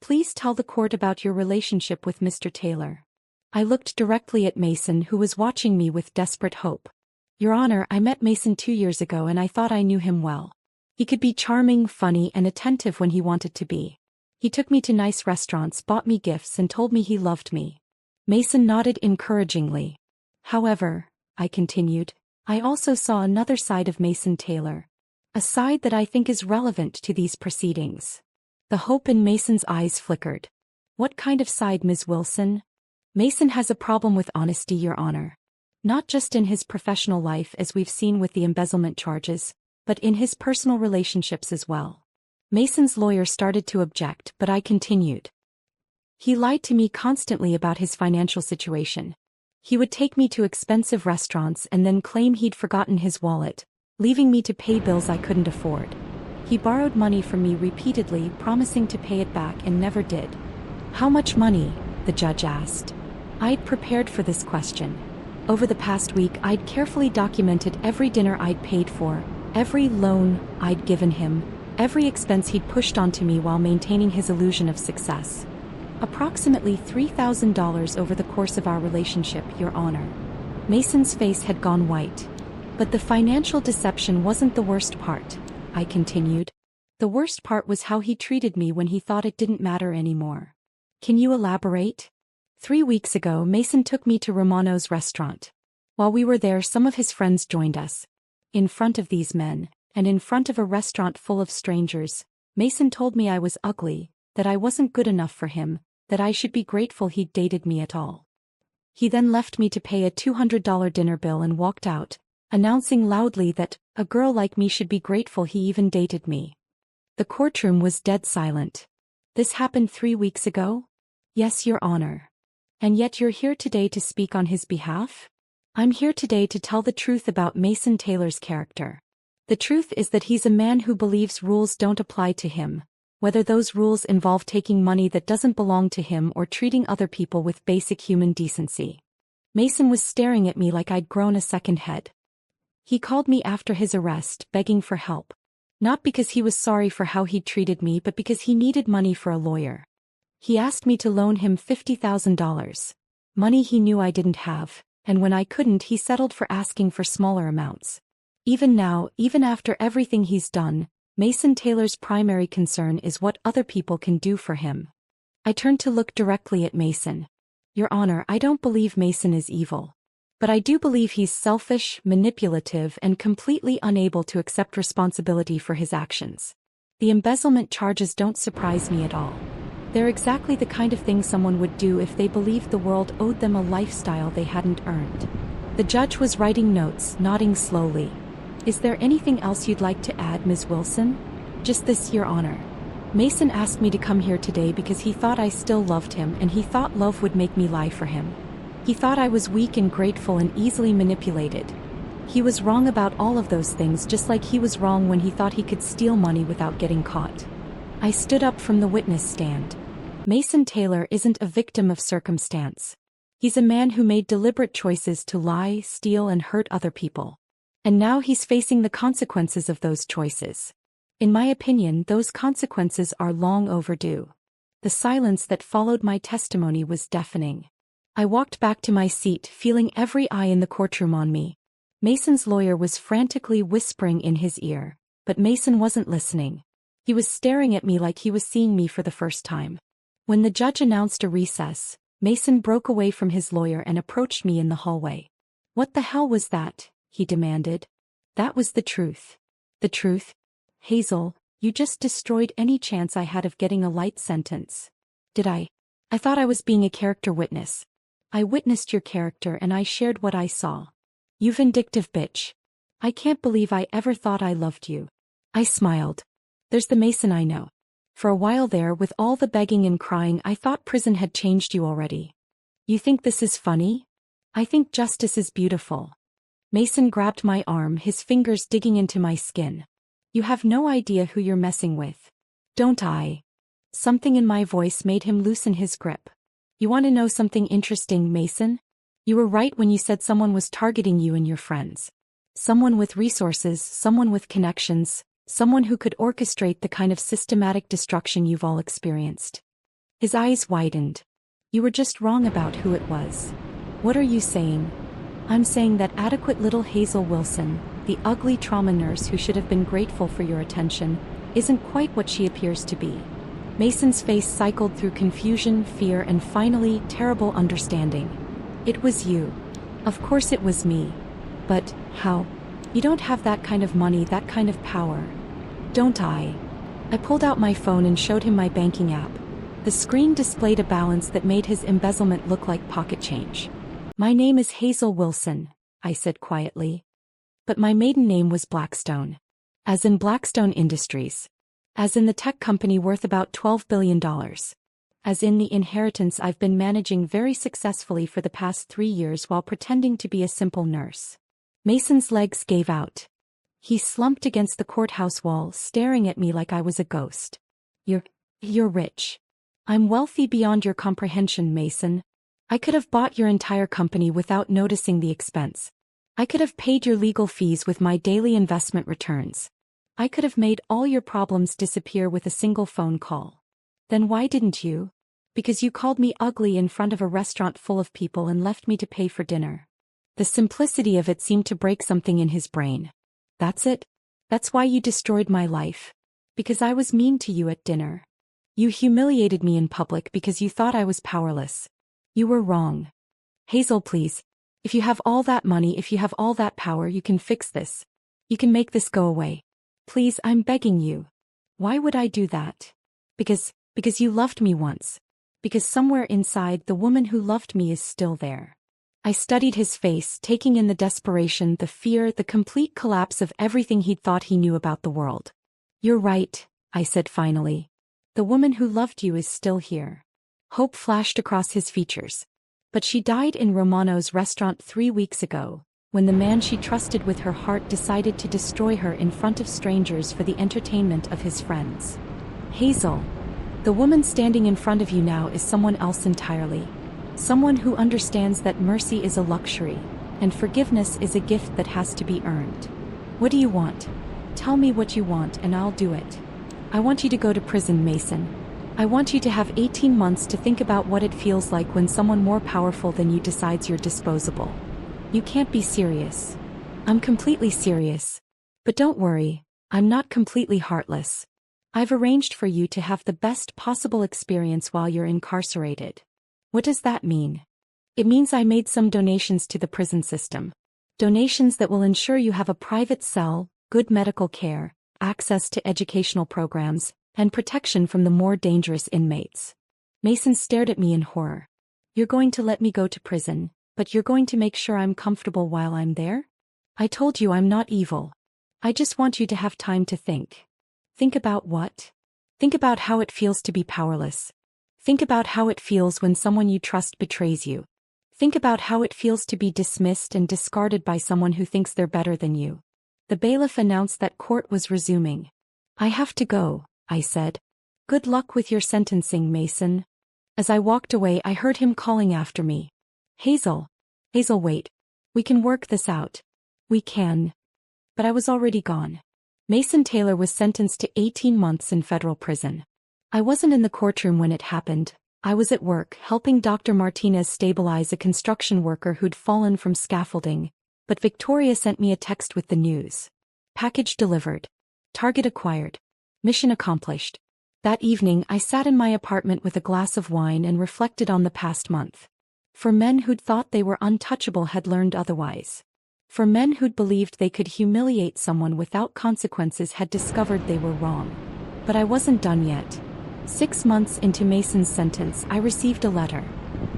Please tell the court about your relationship with Mr. Taylor." I looked directly at Mason, who was watching me with desperate hope. "Your Honor, I met Mason 2 years ago and I thought I knew him well. He could be charming, funny, and attentive when he wanted to be. He took me to nice restaurants, bought me gifts, and told me he loved me." Mason nodded encouragingly. "However," I continued, "I also saw another side of Mason Taylor. A side that I think is relevant to these proceedings." The hope in Mason's eyes flickered. "What kind of side, Ms. Wilson?" "Mason has a problem with honesty, Your Honor. Not just in his professional life as we've seen with the embezzlement charges, but in his personal relationships as well." Mason's lawyer started to object, but I continued. "He lied to me constantly about his financial situation. He would take me to expensive restaurants and then claim he'd forgotten his wallet, leaving me to pay bills I couldn't afford. He borrowed money from me repeatedly, promising to pay it back and never did." "How much money?" the judge asked. I'd prepared for this question. Over the past week, I'd carefully documented every dinner I'd paid for, every loan I'd given him, every expense he'd pushed onto me while maintaining his illusion of success. "Approximately $3,000 over the course of our relationship, Your Honor." Mason's face had gone white. "But the financial deception wasn't the worst part," I continued. "The worst part was how he treated me when he thought it didn't matter anymore." "Can you elaborate?" 3 weeks ago, Mason took me to Romano's restaurant. While we were there, some of his friends joined us. In front of these men, and in front of a restaurant full of strangers, Mason told me I was ugly, that I wasn't good enough for him, that I should be grateful he'd dated me at all. He then left me to pay a $200 dinner bill and walked out, announcing loudly that a girl like me should be grateful he even dated me. The courtroom was dead silent. "This happened 3 weeks ago?" "Yes, Your Honor." "And yet you're here today to speak on his behalf?" "I'm here today to tell the truth about Mason Taylor's character. The truth is that he's a man who believes rules don't apply to him, whether those rules involve taking money that doesn't belong to him or treating other people with basic human decency." Mason was staring at me like I'd grown a second head. "He called me after his arrest, begging for help. Not because he was sorry for how he'd treated me, but because he needed money for a lawyer. He asked me to loan him $50,000, money he knew I didn't have, and when I couldn't, he settled for asking for smaller amounts. Even now, even after everything he's done, Mason Taylor's primary concern is what other people can do for him." I turned to look directly at Mason. Your Honor, I don't believe Mason is evil. But I do believe he's selfish, manipulative, and completely unable to accept responsibility for his actions. The embezzlement charges don't surprise me at all. They're exactly the kind of thing someone would do if they believed the world owed them a lifestyle they hadn't earned. The judge was writing notes, nodding slowly. Is there anything else you'd like to add, Ms. Wilson? Just this, Your Honor. Mason asked me to come here today because he thought I still loved him and he thought love would make me lie for him. He thought I was weak and grateful and easily manipulated. He was wrong about all of those things, just like he was wrong when he thought he could steal money without getting caught. I stood up from the witness stand. Mason Taylor isn't a victim of circumstance. He's a man who made deliberate choices to lie, steal, and hurt other people. And now he's facing the consequences of those choices. In my opinion, those consequences are long overdue. The silence that followed my testimony was deafening. I walked back to my seat, feeling every eye in the courtroom on me. Mason's lawyer was frantically whispering in his ear, but Mason wasn't listening. He was staring at me like he was seeing me for the first time. When the judge announced a recess, Mason broke away from his lawyer and approached me in the hallway. "What the hell was that?" he demanded. "That was the truth." "The truth? Hazel, you just destroyed any chance I had of getting a light sentence." "Did I? I thought I was being a character witness." "I witnessed your character and I shared what I saw. You vindictive bitch. I can't believe I ever thought I loved you." I smiled. "There's the Mason I know. For a while there, with all the begging and crying, I thought prison had changed you already. You think this is funny? I think justice is beautiful." Mason grabbed my arm, his fingers digging into my skin. "You have no idea who you're messing with. Don't I?" Something in my voice made him loosen his grip. "You want to know something interesting, Mason? You were right when you said someone was targeting you and your friends. Someone with resources, someone with connections, someone who could orchestrate the kind of systematic destruction you've all experienced." His eyes widened. "You were just wrong about who it was." "What are you saying?" "I'm saying that adequate little Hazel Wilson, the ugly trauma nurse who should have been grateful for your attention, isn't quite what she appears to be." Mason's face cycled through confusion, fear, and finally, terrible understanding. "It was you. Of course it was me. But, how? You don't have that kind of money, that kind of power." "Don't I?" I pulled out my phone and showed him my banking app. The screen displayed a balance that made his embezzlement look like pocket change. "My name is Hazel Wilson," I said quietly. "But my maiden name was Blackstone. As in Blackstone Industries. As in the tech company worth about $12 billion. As in the inheritance I've been managing very successfully for the past 3 years while pretending to be a simple nurse." Mason's legs gave out. He slumped against the courthouse wall, staring at me like I was a ghost. You're rich. I'm wealthy beyond your comprehension, Mason. I could have bought your entire company without noticing the expense. I could have paid your legal fees with my daily investment returns. I could have made all your problems disappear with a single phone call. Then why didn't you? Because you called me ugly in front of a restaurant full of people and left me to pay for dinner. The simplicity of it seemed to break something in his brain. That's it? That's why you destroyed my life? Because I was mean to you at dinner. You humiliated me in public because you thought I was powerless. You were wrong. Hazel, please. If you have all that money, if you have all that power, you can fix this. You can make this go away. Please, I'm begging you. Why would I do that? Because you loved me once. Because somewhere inside, the woman who loved me is still there. I studied his face, taking in the desperation, the fear, the complete collapse of everything he'd thought he knew about the world. You're right, I said finally. The woman who loved you is still here. Hope flashed across his features. But she died in Romano's restaurant 3 weeks ago, when the man she trusted with her heart decided to destroy her in front of strangers for the entertainment of his friends. Hazel, the woman standing in front of you now is someone else entirely. Someone who understands that mercy is a luxury, and forgiveness is a gift that has to be earned. What do you want? Tell me what you want and I'll do it. I want you to go to prison, Mason. I want you to have 18 months to think about what it feels like when someone more powerful than you decides you're disposable. You can't be serious. I'm completely serious. But don't worry, I'm not completely heartless. I've arranged for you to have the best possible experience while you're incarcerated. What does that mean? It means I made some donations to the prison system. Donations that will ensure you have a private cell, good medical care, access to educational programs, and protection from the more dangerous inmates. Mason stared at me in horror. You're going to let me go to prison, but you're going to make sure I'm comfortable while I'm there? I told you I'm not evil. I just want you to have time to think. Think about what? Think about how it feels to be powerless. Think about how it feels when someone you trust betrays you. Think about how it feels to be dismissed and discarded by someone who thinks they're better than you. The bailiff announced that court was resuming. I have to go, I said. Good luck with your sentencing, Mason. As I walked away, I heard him calling after me. Hazel. Hazel, wait. We can work this out. We can. But I was already gone. Mason Taylor was sentenced to 18 months in federal prison. I wasn't in the courtroom when it happened. I was at work helping Dr. Martinez stabilize a construction worker who'd fallen from scaffolding, but Victoria sent me a text with the news. Package delivered. Target acquired. Mission accomplished. That evening I sat in my apartment with a glass of wine and reflected on the past month. For men who'd thought they were untouchable had learned otherwise. For men who'd believed they could humiliate someone without consequences had discovered they were wrong. But I wasn't done yet. 6 months into Mason's sentence, I received a letter.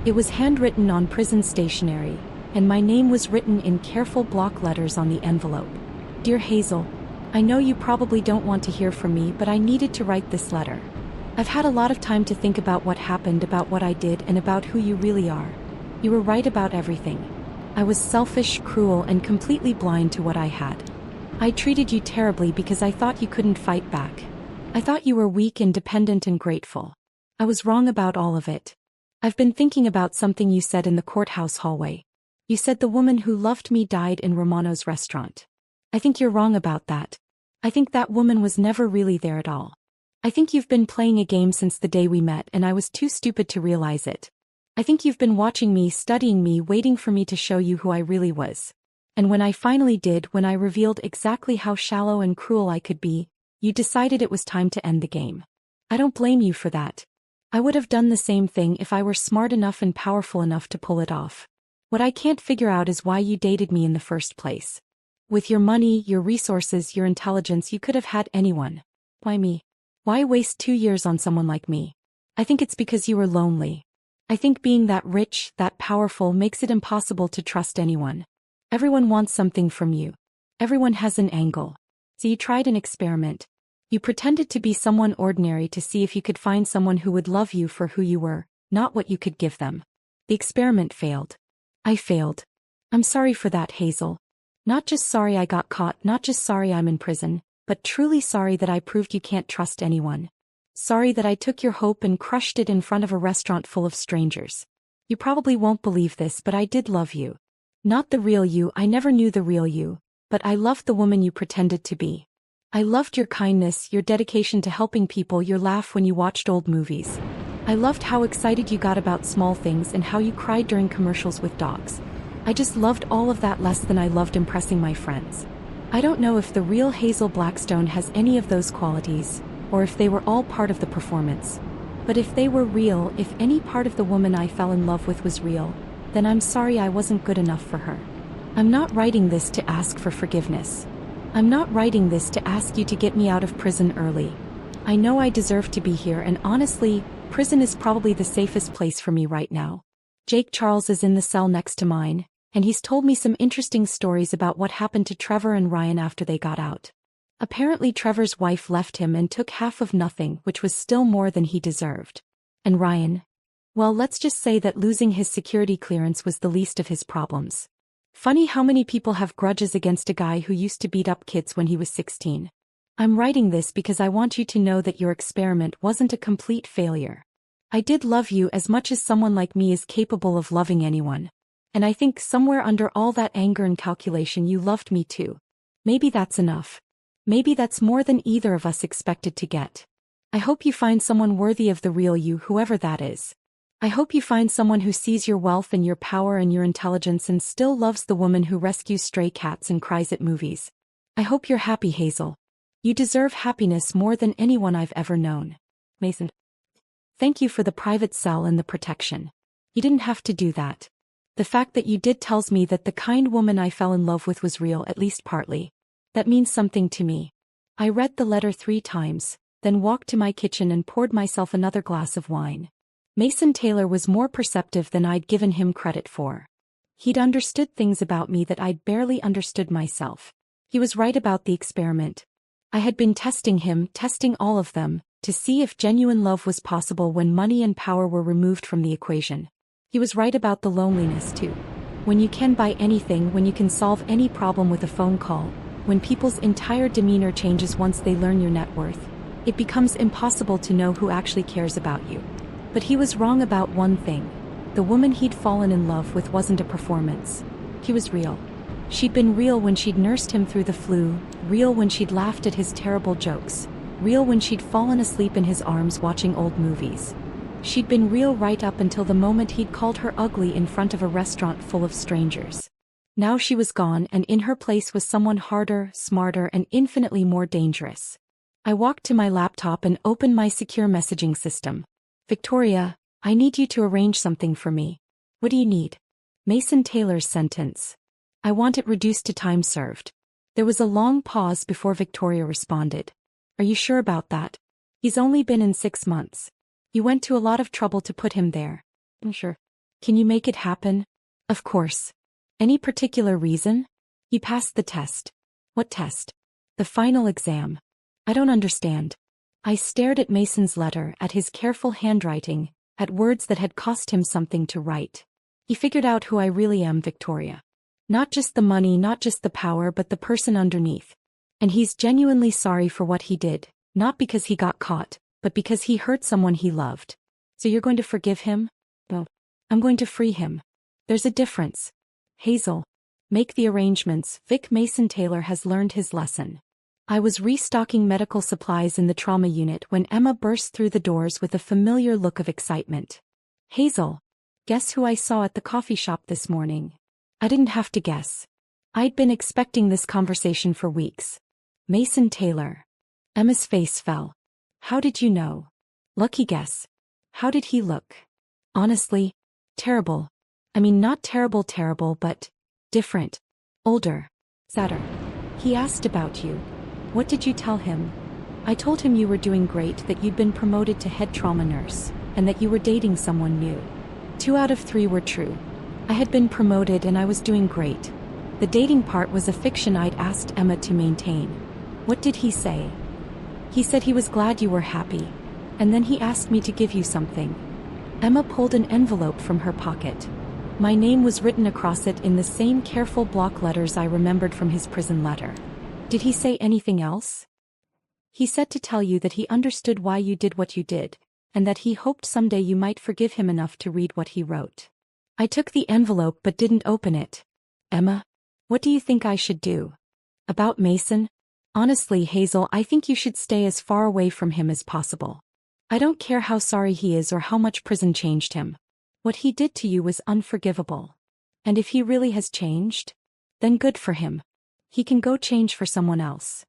It was handwritten on prison stationery, and my name was written in careful block letters on the envelope. Dear Hazel, I know you probably don't want to hear from me, but I needed to write this letter. I've had a lot of time to think about what happened, about what I did, and about who you really are. You were right about everything. I was selfish, cruel, and completely blind to what I had. I treated you terribly because I thought you couldn't fight back. I thought you were weak and dependent and grateful. I was wrong about all of it. I've been thinking about something you said in the courthouse hallway. You said the woman who loved me died in Romano's restaurant. I think you're wrong about that. I think that woman was never really there at all. I think you've been playing a game since the day we met and I was too stupid to realize it. I think you've been watching me, studying me, waiting for me to show you who I really was. And when I finally did, when I revealed exactly how shallow and cruel I could be, you decided it was time to end the game. I don't blame you for that. I would have done the same thing if I were smart enough and powerful enough to pull it off. What I can't figure out is why you dated me in the first place. With your money, your resources, your intelligence, you could have had anyone. Why me? Why waste 2 years on someone like me? I think it's because you were lonely. I think being that rich, that powerful makes it impossible to trust anyone. Everyone wants something from you. Everyone has an angle. So you tried an experiment. You pretended to be someone ordinary to see if you could find someone who would love you for who you were, not what you could give them. The experiment failed. I failed. I'm sorry for that, Hazel. Not just sorry I got caught, not just sorry I'm in prison, but truly sorry that I proved you can't trust anyone. Sorry that I took your hope and crushed it in front of a restaurant full of strangers. You probably won't believe this, but I did love you. Not the real you, I never knew the real you, but I loved the woman you pretended to be. I loved your kindness, your dedication to helping people, your laugh when you watched old movies. I loved how excited you got about small things and how you cried during commercials with dogs. I just loved all of that less than I loved impressing my friends. I don't know if the real Hazel Blackstone has any of those qualities, or if they were all part of the performance. But if they were real, if any part of the woman I fell in love with was real, then I'm sorry I wasn't good enough for her. I'm not writing this to ask for forgiveness. I'm not writing this to ask you to get me out of prison early. I know I deserve to be here, and honestly, prison is probably the safest place for me right now. Jake Charles is in the cell next to mine, and he's told me some interesting stories about what happened to Trevor and Ryan after they got out. Apparently Trevor's wife left him and took half of nothing, which was still more than he deserved. And Ryan? Well, let's just say that losing his security clearance was the least of his problems. Funny how many people have grudges against a guy who used to beat up kids when he was 16. I'm writing this because I want you to know that your experiment wasn't a complete failure. I did love you as much as someone like me is capable of loving anyone. And I think somewhere under all that anger and calculation you loved me too. Maybe that's enough. Maybe that's more than either of us expected to get. I hope you find someone worthy of the real you, whoever that is. I hope you find someone who sees your wealth and your power and your intelligence and still loves the woman who rescues stray cats and cries at movies. I hope you're happy, Hazel. You deserve happiness more than anyone I've ever known. Mason. Thank you for the private cell and the protection. You didn't have to do that. The fact that you did tells me that the kind woman I fell in love with was real, at least partly. That means something to me. I read the letter 3 times, then walked to my kitchen and poured myself another glass of wine. Mason Taylor was more perceptive than I'd given him credit for. He'd understood things about me that I'd barely understood myself. He was right about the experiment. I had been testing him, testing all of them, to see if genuine love was possible when money and power were removed from the equation. He was right about the loneliness too. When you can buy anything, when you can solve any problem with a phone call, when people's entire demeanor changes once they learn your net worth, it becomes impossible to know who actually cares about you. But he was wrong about one thing. The woman he'd fallen in love with wasn't a performance. She was real. She'd been real when she'd nursed him through the flu, real when she'd laughed at his terrible jokes, real when she'd fallen asleep in his arms watching old movies. She'd been real right up until the moment he'd called her ugly in front of a restaurant full of strangers. Now she was gone, and in her place was someone harder, smarter, and infinitely more dangerous. I walked to my laptop and opened my secure messaging system. Victoria, I need you to arrange something for me. What do you need? Mason Taylor's sentence. I want it reduced to time served. There was a long pause before Victoria responded. Are you sure about that? He's only been in 6 months. You went to a lot of trouble to put him there. I'm sure. Can you make it happen? Of course. Any particular reason? He passed the test. What test? The final exam. I don't understand. I stared at Mason's letter, at his careful handwriting, at words that had cost him something to write. He figured out who I really am, Victoria. Not just the money, not just the power, but the person underneath. And he's genuinely sorry for what he did, not because he got caught, but because he hurt someone he loved. So you're going to forgive him? No. I'm going to free him. There's a difference. Hazel. Make the arrangements. Vic Mason Taylor has learned his lesson. I was restocking medical supplies in the trauma unit when Emma burst through the doors with a familiar look of excitement. Hazel. Guess who I saw at the coffee shop this morning? I didn't have to guess. I'd been expecting this conversation for weeks. Mason Taylor. Emma's face fell. How did you know? Lucky guess. How did he look? Honestly, terrible. I mean, not terrible, but different. Older. Sadder. He asked about you. What did you tell him? I told him you were doing great, that you'd been promoted to head trauma nurse, and that you were dating someone new. 2 out of 3 were true. I had been promoted and I was doing great. The dating part was a fiction I'd asked Emma to maintain. What did he say? He said he was glad you were happy. And then he asked me to give you something. Emma pulled an envelope from her pocket. My name was written across it in the same careful block letters I remembered from his prison letter. Did he say anything else? He said to tell you that he understood why you did what you did, and that he hoped someday you might forgive him enough to read what he wrote. I took the envelope but didn't open it. Emma, what do you think I should do? About Mason? Honestly, Hazel, I think you should stay as far away from him as possible. I don't care how sorry he is or how much prison changed him. What he did to you was unforgivable. And if he really has changed, then good for him. He can go change for someone else.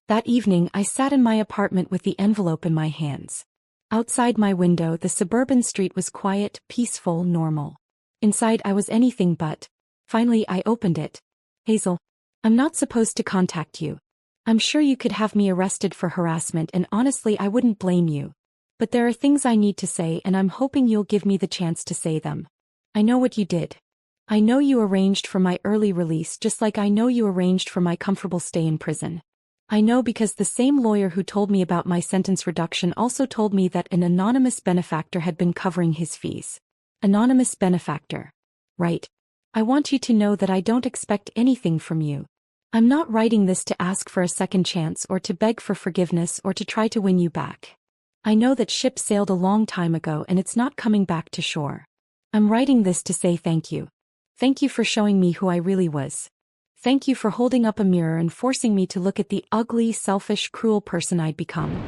That evening, I sat in my apartment with the envelope in my hands. Outside my window, the suburban street was quiet, peaceful, normal. Inside, I was anything but. Finally, I opened it. Hazel, I'm not supposed to contact you. I'm sure you could have me arrested for harassment, and honestly, I wouldn't blame you. But there are things I need to say, and I'm hoping you'll give me the chance to say them. I know what you did. I know you arranged for my early release, just like I know you arranged for my comfortable stay in prison. I know because the same lawyer who told me about my sentence reduction also told me that an anonymous benefactor had been covering his fees. Anonymous benefactor. Right. I want you to know that I don't expect anything from you. I'm not writing this to ask for a second chance or to beg for forgiveness or to try to win you back. I know that ship sailed a long time ago and it's not coming back to shore. I'm writing this to say thank you. Thank you for showing me who I really was. Thank you for holding up a mirror and forcing me to look at the ugly, selfish, cruel person I'd become.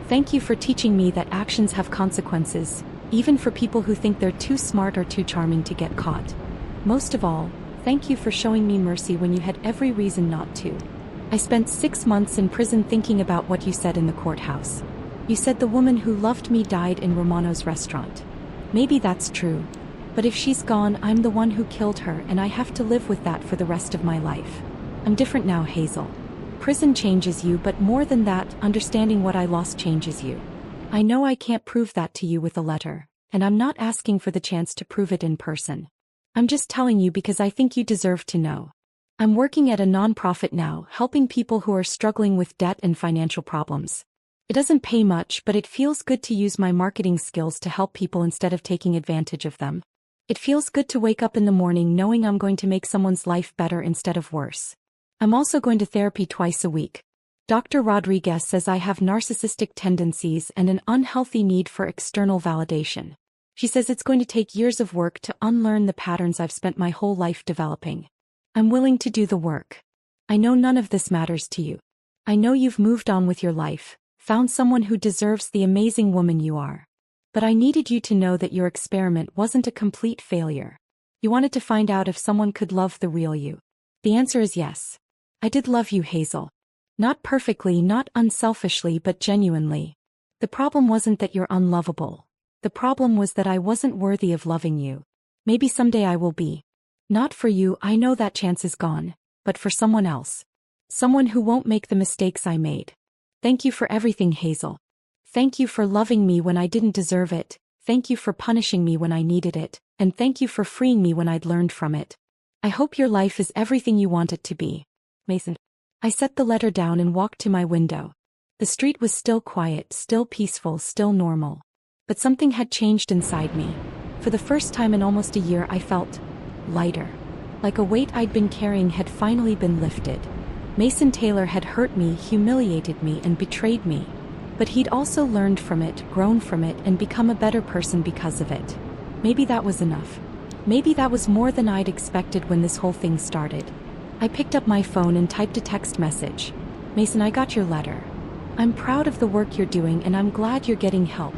Thank you for teaching me that actions have consequences, even for people who think they're too smart or too charming to get caught. Most of all, thank you for showing me mercy when you had every reason not to. I spent 6 months in prison thinking about what you said in the courthouse. You said the woman who loved me died in Romano's restaurant. Maybe that's true. But if she's gone, I'm the one who killed her and I have to live with that for the rest of my life. I'm different now, Hazel. Prison changes you, but more than that, understanding what I lost changes you. I know I can't prove that to you with a letter, and I'm not asking for the chance to prove it in person. I'm just telling you because I think you deserve to know. I'm working at a nonprofit now, helping people who are struggling with debt and financial problems. It doesn't pay much, but it feels good to use my marketing skills to help people instead of taking advantage of them. It feels good to wake up in the morning knowing I'm going to make someone's life better instead of worse. I'm also going to therapy twice a week. Dr. Rodriguez says I have narcissistic tendencies and an unhealthy need for external validation. She says it's going to take years of work to unlearn the patterns I've spent my whole life developing. I'm willing to do the work. I know none of this matters to you. I know you've moved on with your life, found someone who deserves the amazing woman you are. But I needed you to know that your experiment wasn't a complete failure. You wanted to find out if someone could love the real you. The answer is yes. I did love you, Hazel. Not perfectly, not unselfishly, but genuinely. The problem wasn't that you're unlovable. The problem was that I wasn't worthy of loving you. Maybe someday I will be. Not for you, I know that chance is gone, but for someone else. Someone who won't make the mistakes I made. Thank you for everything, Hazel. Thank you for loving me when I didn't deserve it, thank you for punishing me when I needed it, and thank you for freeing me when I'd learned from it. I hope your life is everything you want it to be. Mason. I set the letter down and walked to my window. The street was still quiet, still peaceful, still normal. But something had changed inside me. For the first time in almost a year I felt lighter. Like a weight I'd been carrying had finally been lifted. Mason Taylor had hurt me, humiliated me, and betrayed me. But he'd also learned from it, grown from it, and become a better person because of it. Maybe that was enough. Maybe that was more than I'd expected when this whole thing started. I picked up my phone and typed a text message. Mason, I got your letter. I'm proud of the work you're doing and I'm glad you're getting help.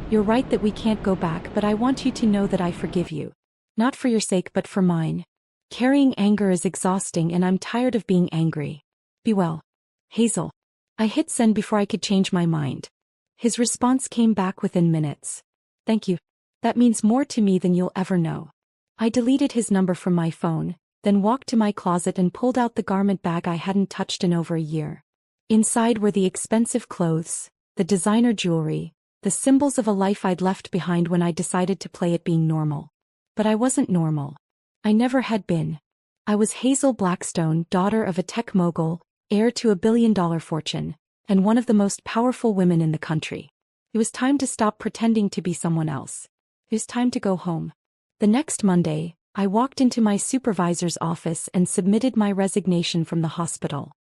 You're right that we can't go back, but I want you to know that I forgive you. Not for your sake but for mine. Carrying anger is exhausting and I'm tired of being angry. Be well. Hazel. I hit send before I could change my mind. His response came back within minutes. Thank you. That means more to me than you'll ever know. I deleted his number from my phone, then walked to my closet and pulled out the garment bag I hadn't touched in over a year. Inside were the expensive clothes, the designer jewelry, the symbols of a life I'd left behind when I decided to play at being normal. But I wasn't normal. I never had been. I was Hazel Blackstone, daughter of a tech mogul, heir to a billion-dollar fortune, and one of the most powerful women in the country. It was time to stop pretending to be someone else. It was time to go home. The next Monday, I walked into my supervisor's office and submitted my resignation from the hospital.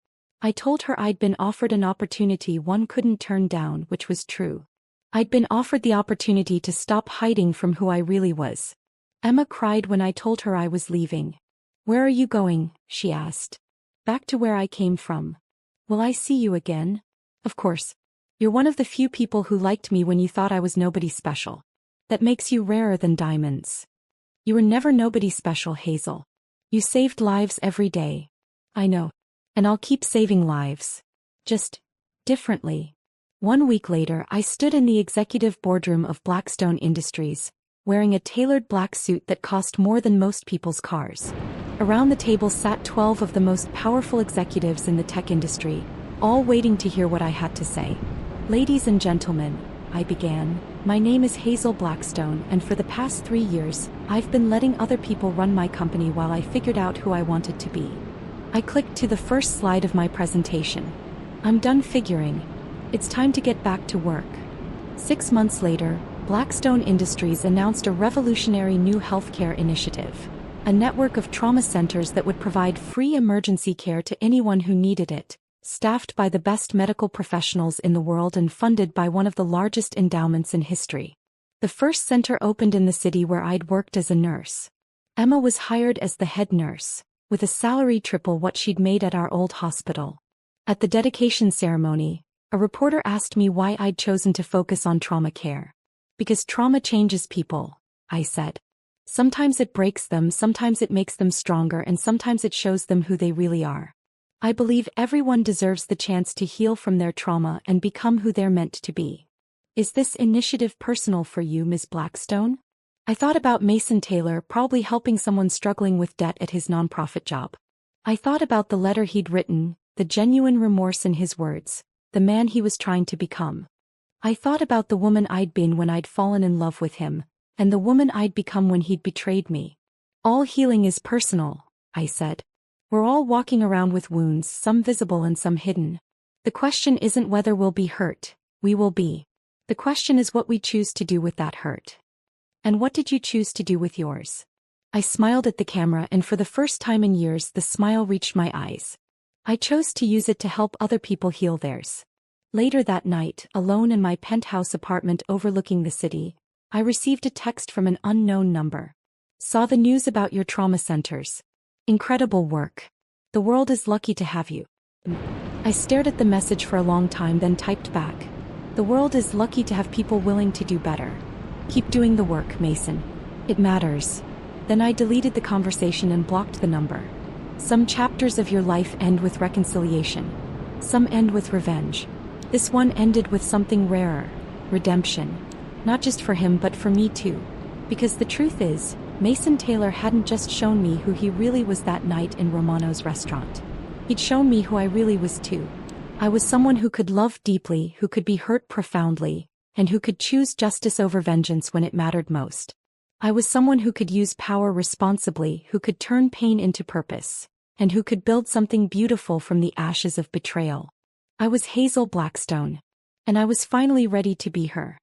I told her I'd been offered an opportunity one couldn't turn down, which was true. I'd been offered the opportunity to stop hiding from who I really was. Emma cried when I told her I was leaving. "Where are you going?" she asked. "Back to where I came from." "Will I see you again?" "Of course. You're one of the few people who liked me when you thought I was nobody special. That makes you rarer than diamonds." "You were never nobody special, Hazel. You saved lives every day." "I know. And I'll keep saving lives. Just differently." 1 week later, I stood in the executive boardroom of Blackstone Industries, wearing a tailored black suit that cost more than most people's cars. Around the table sat 12 of the most powerful executives in the tech industry, all waiting to hear what I had to say. "Ladies and gentlemen," I began, "my name is Hazel Blackstone, and for the past 3 years, I've been letting other people run my company while I figured out who I wanted to be." I clicked to the first slide of my presentation. I'm done figuring. It's time to get back to work. 6 months later, Blackstone Industries announced a revolutionary new healthcare initiative. A network of trauma centers that would provide free emergency care to anyone who needed it, staffed by the best medical professionals in the world and funded by one of the largest endowments in history. The first center opened in the city where I'd worked as a nurse. Emma was hired as the head nurse, with a salary triple what she'd made at our old hospital. At the dedication ceremony, a reporter asked me why I'd chosen to focus on trauma care. "Because trauma changes people," I said. "Sometimes it breaks them, sometimes it makes them stronger, and sometimes it shows them who they really are. I believe everyone deserves the chance to heal from their trauma and become who they're meant to be." "Is this initiative personal for you, Ms. Blackstone?" I thought about Mason Taylor probably helping someone struggling with debt at his nonprofit job. I thought about the letter he'd written, the genuine remorse in his words, the man he was trying to become. I thought about the woman I'd been when I'd fallen in love with him, and the woman I'd become when he'd betrayed me. All healing is personal, I said. We're all walking around with wounds, some visible and some hidden. The question isn't whether we'll be hurt, we will be. The question is what we choose to do with that hurt. And what did you choose to do with yours? I smiled at the camera, and for the first time in years the smile reached my eyes. I chose to use it to help other people heal theirs. Later that night, alone in my penthouse apartment overlooking the city, I received a text from an unknown number. Saw the news about your trauma centers. Incredible work. The world is lucky to have you. I stared at the message for a long time, then typed back. The world is lucky to have people willing to do better. Keep doing the work, Mason. It matters. Then I deleted the conversation and blocked the number. Some chapters of your life end with reconciliation. Some end with revenge. This one ended with something rarer, redemption. Not just for him but for me too. Because the truth is, Mason Taylor hadn't just shown me who he really was that night in Romano's restaurant. He'd shown me who I really was too. I was someone who could love deeply, who could be hurt profoundly, and who could choose justice over vengeance when it mattered most. I was someone who could use power responsibly, who could turn pain into purpose, and who could build something beautiful from the ashes of betrayal. I was Hazel Blackstone. And I was finally ready to be her.